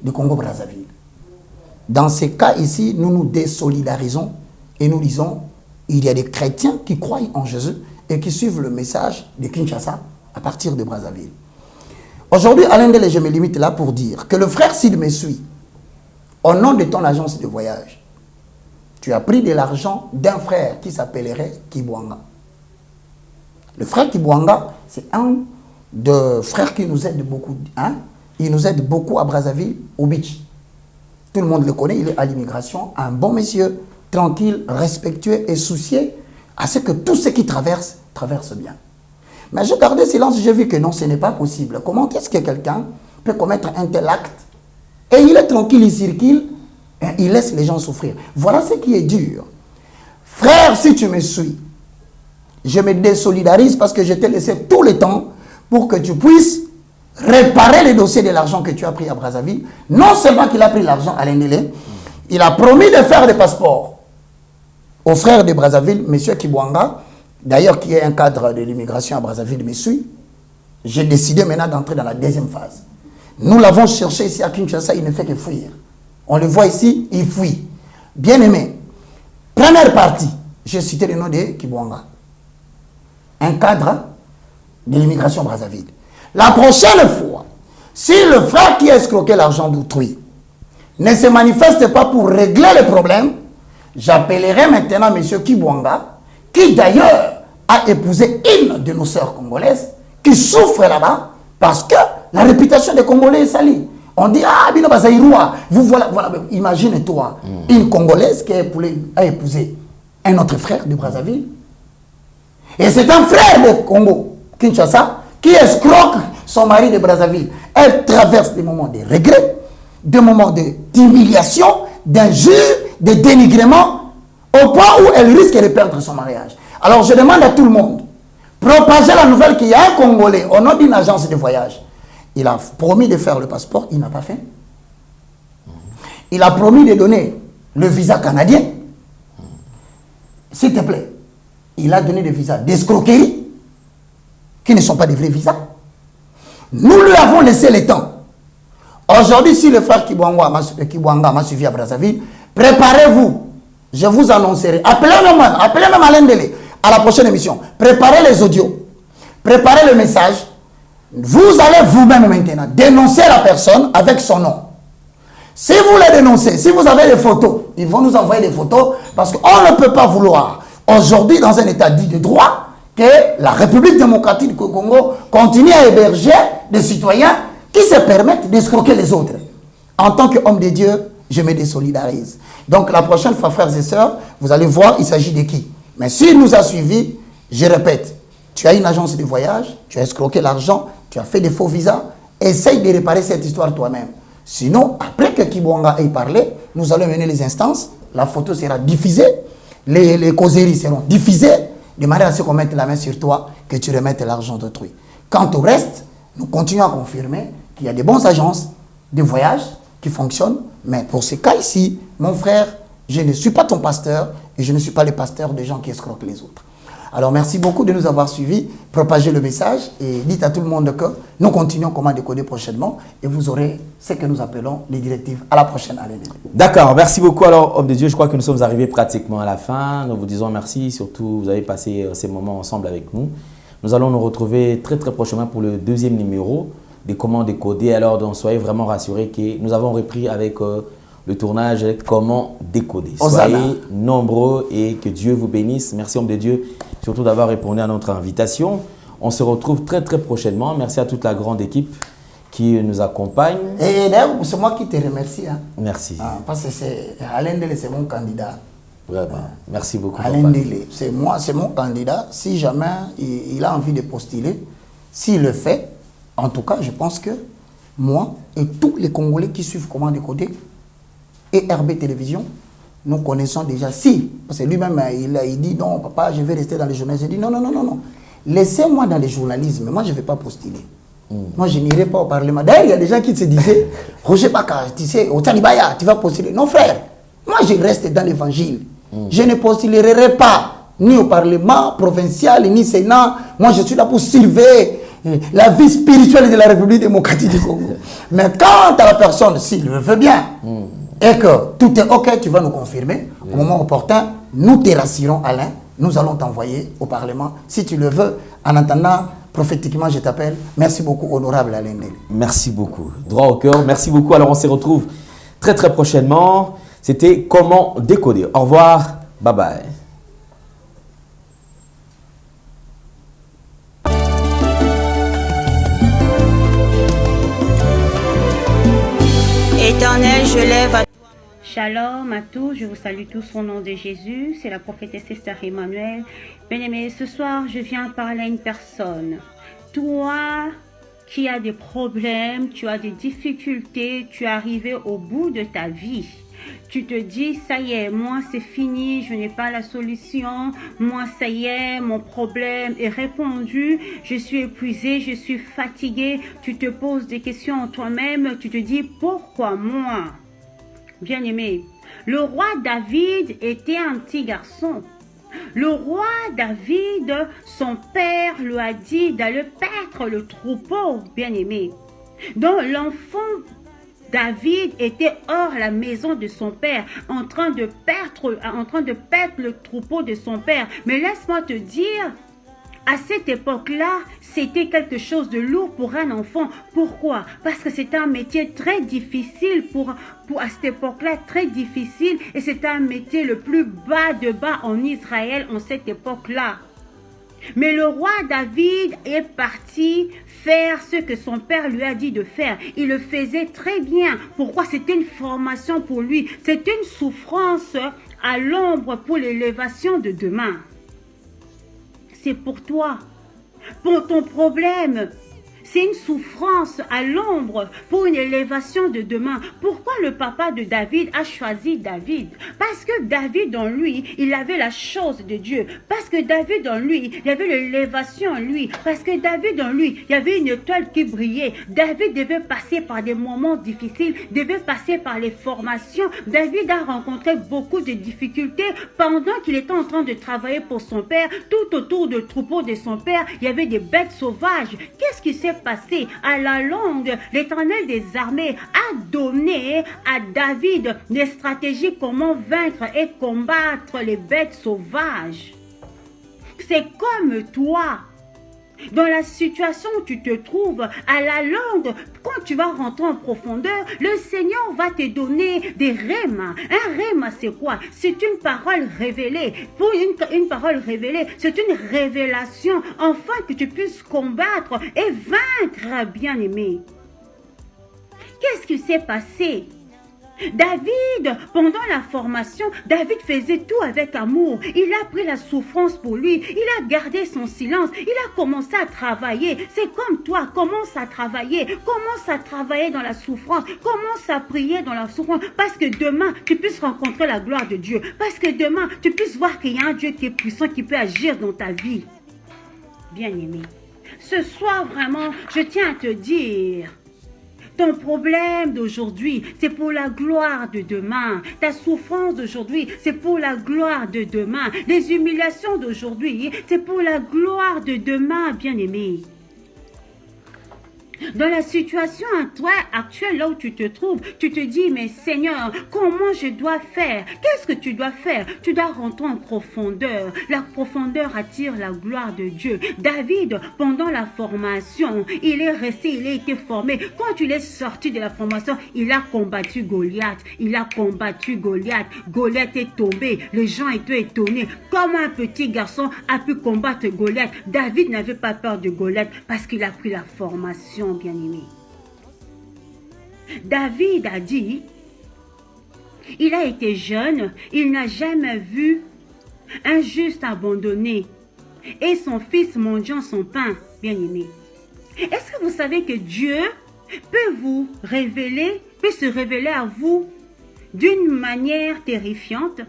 du Congo-Brazzaville. Dans ces cas ici, nous nous désolidarisons et nous disons, il y a des chrétiens qui croient en Jésus et qui suivent le message de Kinshasa à partir de Brazzaville. Aujourd'hui, Alain Delé, je me limite là pour dire que le frère, s'il me suit, au nom de ton agence de voyage, tu as pris de l'argent d'un frère qui s'appellerait Kibwanga. Le frère Kibwanga, c'est un des frères qui nous aide beaucoup. Il nous aide beaucoup à Brazzaville, au beach. Tout le monde le connaît, il est à l'immigration, un bon monsieur, tranquille, respectueux et soucié à ce que tout ce qui traverse bien. Mais je gardais silence, j'ai vu que non, ce n'est pas possible. Comment est-ce que quelqu'un peut commettre un tel acte et il est tranquille, il circule, et il laisse les gens souffrir. Voilà ce qui est dur. Frère, si tu me suis, je me désolidarise parce que je t'ai laissé tout le temps pour que tu puisses réparer les dossiers de l'argent que tu as pris à Brazzaville. Non seulement qu'il a pris l'argent à l'Indélé, il a promis de faire des passeports au frère de Brazzaville, M. Kibwanga, d'ailleurs qui est un cadre de l'immigration à Brazzaville, me suit. J'ai décidé maintenant d'entrer dans la deuxième phase. Nous l'avons cherché ici à Kinshasa, il ne fait que fuir. On le voit ici, il fuit. Bien aimé, première partie, j'ai cité le nom de Kibwanga, un cadre de l'immigration à Brazzaville. La prochaine fois, si le frère qui a escroqué l'argent d'autrui ne se manifeste pas pour régler le problème, j'appellerai maintenant M. Kibwanga, qui d'ailleurs a épousé une de nos sœurs congolaises, qui souffre là-bas parce que la réputation des Congolais est salie. On dit, ah, Bino Bazaïroua, vous voilà, imagine-toi, une Congolaise qui a épousé un autre frère de Brazzaville. Et c'est un frère de Congo, Kinshasa, qui escroque son mari de Brazzaville. Elle traverse des moments de regret, des moments d'humiliation, d'injures, de dénigrement, au point où elle risque de perdre son mariage. Alors je demande à tout le monde, propagez la nouvelle qu'il y a un Congolais au nom d'une agence de voyage. Il a promis de faire le passeport, il n'a pas fait. Il a promis de donner le visa canadien. S'il te plaît, il a donné des visas d'escroquerie, qui ne sont pas des vrais visas. Nous lui avons laissé le temps. Aujourd'hui, si le frère Kibwanga m'a suivi à Brazzaville, préparez-vous. Je vous annoncerai. Appelez même Alain Dele à la prochaine émission. Préparez les audios. Préparez le message. Vous allez vous-même maintenant dénoncer la personne avec son nom. Si vous les dénoncez, si vous avez des photos, ils vont nous envoyer des photos parce qu'on ne peut pas vouloir aujourd'hui dans un état dit de droit que la République démocratique du Congo continue à héberger des citoyens qui se permettent d'escroquer les autres. En tant qu'homme de Dieu, je me désolidarise. Donc la prochaine fois, frères et sœurs, vous allez voir, il s'agit de qui. Mais s'il nous a suivis, je répète, tu as une agence de voyage, tu as escroqué l'argent, tu as fait des faux visas, essaye de réparer cette histoire toi-même. Sinon, après que Kibwanga ait parlé, nous allons mener les instances, la photo sera diffusée, les causeries seront diffusées, de manière à ce qu'on mette la main sur toi, que tu remettes l'argent d'autrui. Quant au reste, nous continuons à confirmer qu'il y a des bonnes agences de voyage qui fonctionnent, mais pour ce cas ici, mon frère, je ne suis pas ton pasteur et je ne suis pas le pasteur des gens qui escroquent les autres. Alors merci beaucoup de nous avoir suivis, propagez le message et dites à tout le monde que nous continuons comment décoder prochainement et vous aurez ce que nous appelons les directives. À la prochaine année. D'accord, merci beaucoup. Alors, homme de Dieu, je crois que nous sommes arrivés pratiquement à la fin. Nous vous disons merci, surtout vous avez passé ces moments ensemble avec nous. Nous allons nous retrouver très très prochainement pour le deuxième numéro de Comment décoder. Alors, donc, soyez vraiment rassurés que nous avons repris avec le tournage Comment décoder. Soyez nombreux et que Dieu vous bénisse. Merci homme de Dieu, surtout d'avoir répondu à notre invitation. On se retrouve très très prochainement. Merci à toute la grande équipe qui nous accompagne. Et d'ailleurs, c'est moi qui te remercie. Hein. Merci. Parce que Alain Dele, c'est mon candidat. Vraiment. Merci beaucoup. Alain Dele, c'est mon candidat. Si jamais il a envie de postuler, s'il le fait, en tout cas, je pense que moi et tous les Congolais qui suivent Comment décoder et RB Télévision, nous connaissons déjà. Si, parce que lui-même, il dit non, papa, je vais rester dans les journalistes. J'ai dit non, non, non, non, non. Laissez-moi dans les journalismes. Moi, je ne vais pas postuler. Moi, je n'irai pas au Parlement. D'ailleurs, il y a des gens qui se disaient, Roger Baka, tu sais, au Talibaya, tu vas postuler. Non, frère, moi, je reste dans l'évangile. Je ne postulerai pas, ni au Parlement provincial, ni Sénat. Moi, je suis là pour surveiller la vie spirituelle de la République démocratique du Congo. Mais quant à la personne, s'il le veut bien, et que tout est OK, tu vas nous confirmer. Au moment opportun, nous te rassurons, Alain, nous allons t'envoyer au Parlement, si tu le veux. En attendant, prophétiquement, je t'appelle. Merci beaucoup, honorable Alain Dele. Merci beaucoup. Droit au cœur. Merci beaucoup. Alors, on se retrouve très, très prochainement. C'était Comment décoder. Au revoir. Bye bye. Éternel, je lève à Shalom à tous, je vous salue tous au nom de Jésus, c'est la prophétesse Esther Emmanuel. Bien-aimés, ce soir, je viens parler à une personne. Toi qui as des problèmes, tu as des difficultés, tu es arrivé au bout de ta vie. Tu te dis, ça y est, moi c'est fini, je n'ai pas la solution, moi ça y est, mon problème est répondu, je suis épuisé, je suis fatigué. Tu te poses des questions en toi-même, tu te dis, pourquoi moi? Bien-aimé, le roi David était un petit garçon. Le roi David, son père lui a dit d'aller paître le troupeau, bien-aimé. Donc l'enfant David était hors la maison de son père, en train de paître le troupeau de son père. Mais laisse-moi te dire, à cette époque-là, c'était quelque chose de lourd pour un enfant. Pourquoi? Parce que c'était un métier très difficile à cette époque-là, très difficile. Et c'était un métier le plus bas de bas en Israël en cette époque-là. Mais le roi David est parti faire ce que son père lui a dit de faire. Il le faisait très bien. Pourquoi? C'était une formation pour lui. C'était une souffrance à l'ombre pour l'élévation de demain. C'est pour toi, pour ton problème. C'est une souffrance à l'ombre pour une élévation de demain. Pourquoi le papa de David a choisi David? Parce que David en lui, il avait la chose de Dieu. Parce que David en lui, il y avait l'élévation en lui. Parce que David en lui, il y avait une étoile qui brillait. David devait passer par des moments difficiles, devait passer par les formations. David a rencontré beaucoup de difficultés pendant qu'il était en train de travailler pour son père. Tout autour du troupeau de son père, il y avait des bêtes sauvages. Qu'est-ce qui s'est passé, à la longue, l'Éternel des armées a donné à David des stratégies comment vaincre et combattre les bêtes sauvages. C'est comme toi. Dans la situation où tu te trouves, à la longue, quand tu vas rentrer en profondeur, le Seigneur va te donner des rhémas. Un rhéma, c'est quoi? C'est une parole révélée. Pour une parole révélée, c'est une révélation, afin que tu puisses combattre et vaincre, bien-aimé. Qu'est-ce qui s'est passé? David, pendant la formation, David faisait tout avec amour. Il a pris la souffrance pour lui. Il a gardé son silence. Il a commencé à travailler. C'est comme toi, commence à travailler. Commence à travailler dans la souffrance. Commence à prier dans la souffrance. Parce que demain, tu puisses rencontrer la gloire de Dieu. Parce que demain, tu puisses voir qu'il y a un Dieu qui est puissant, qui peut agir dans ta vie. Bien-aimé, ce soir vraiment, je tiens à te dire... Ton problème d'aujourd'hui, c'est pour la gloire de demain. Ta souffrance d'aujourd'hui, c'est pour la gloire de demain. Les humiliations d'aujourd'hui, c'est pour la gloire de demain, bien-aimé. Dans la situation actuelle, là où tu te trouves, tu te dis, mais Seigneur, comment je dois faire? Qu'est-ce que tu dois faire? Tu dois rentrer en profondeur. La profondeur attire la gloire de Dieu. David, pendant la formation, il est resté, il a été formé. Quand il est sorti de la formation, il a combattu Goliath. Il a combattu Goliath. Goliath est tombé. Les gens étaient étonnés. Comment un petit garçon a pu combattre Goliath? David n'avait pas peur de Goliath parce qu'il a pris la formation. Bien-aimé. David a dit, il a été jeune, il n'a jamais vu un juste abandonné et son fils mendiant son pain, bien-aimé. Est-ce que vous savez que Dieu peut vous révéler, peut se révéler à vous d'une manière terrifiante?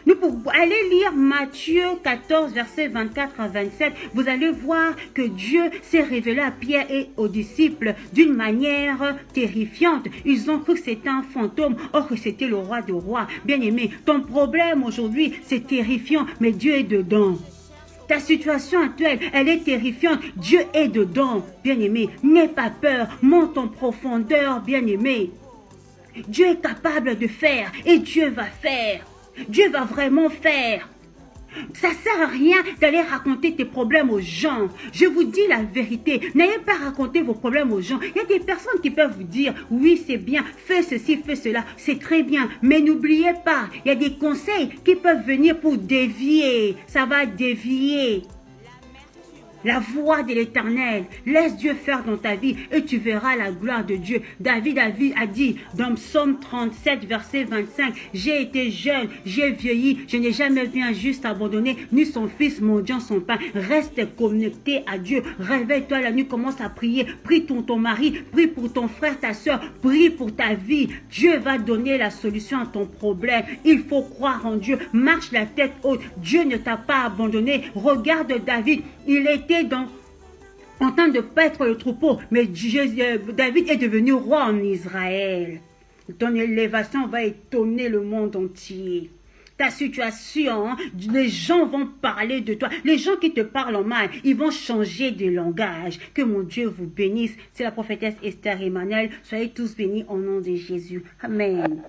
Nous pouvons aller lire Matthieu 14, versets 24 à 27. Vous allez voir que Dieu s'est révélé à Pierre et aux disciples d'une manière terrifiante. Ils ont cru que c'était un fantôme, or que c'était le roi des rois. Bien-aimé, ton problème aujourd'hui, c'est terrifiant, mais Dieu est dedans. Ta situation actuelle, elle est terrifiante. Dieu est dedans, bien-aimé. N'aie pas peur, monte en profondeur, bien-aimé. Dieu est capable de faire et Dieu va faire. Dieu va vraiment faire. Ça ne sert à rien d'aller raconter tes problèmes aux gens. Je vous dis la vérité. N'ayez pas raconté vos problèmes aux gens. Il y a des personnes qui peuvent vous dire, oui, c'est bien, fais ceci, fais cela. C'est très bien. Mais n'oubliez pas, il y a des conseils qui peuvent venir pour dévier. Ça va dévier la voix de l'Éternel. Laisse Dieu faire dans ta vie et tu verras la gloire de Dieu. David a dit dans Psaume 37, verset 25, « J'ai été jeune, j'ai vieilli, je n'ai jamais vu un juste abandonné, ni son fils mendiant son pain. » Reste connecté à Dieu. Réveille-toi la nuit, commence à prier. Prie pour ton mari, prie pour ton frère, ta soeur, prie pour ta vie. Dieu va donner la solution à ton problème. Il faut croire en Dieu. Marche la tête haute. Dieu ne t'a pas abandonné. Regarde David, il était en train de paître le troupeau, mais David est devenu roi en Israël. Ton élévation va étonner le monde entier. Ta situation, les gens vont parler de toi. Les gens qui te parlent en mal, ils vont changer de langage. Que mon Dieu vous bénisse. C'est la prophétesse Esther Emmanuel. Soyez tous bénis au nom de Jésus. Amen.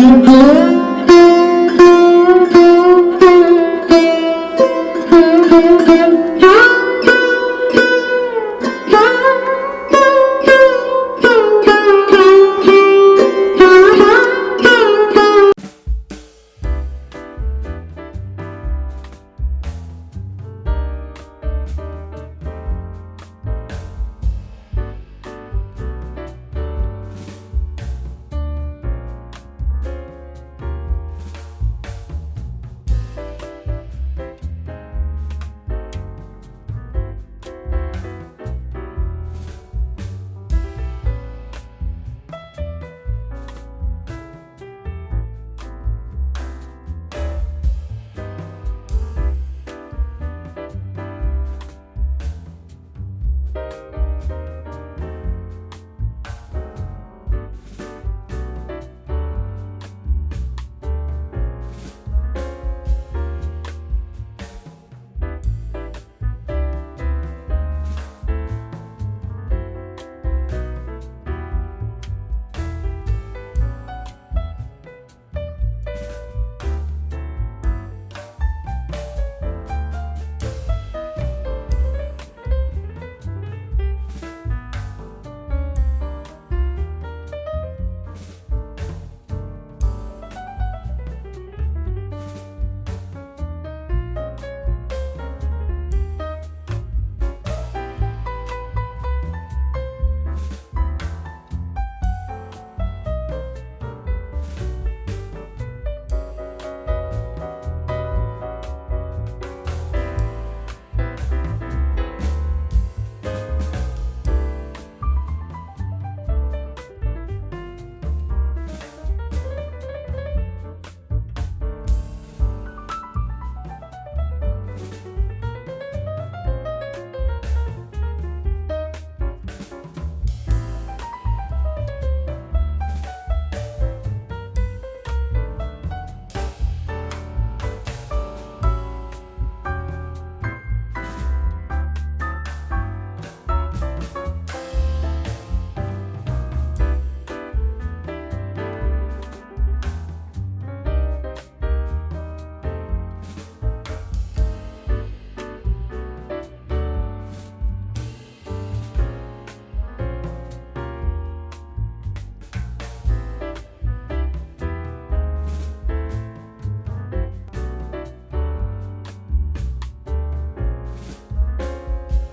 Thank you.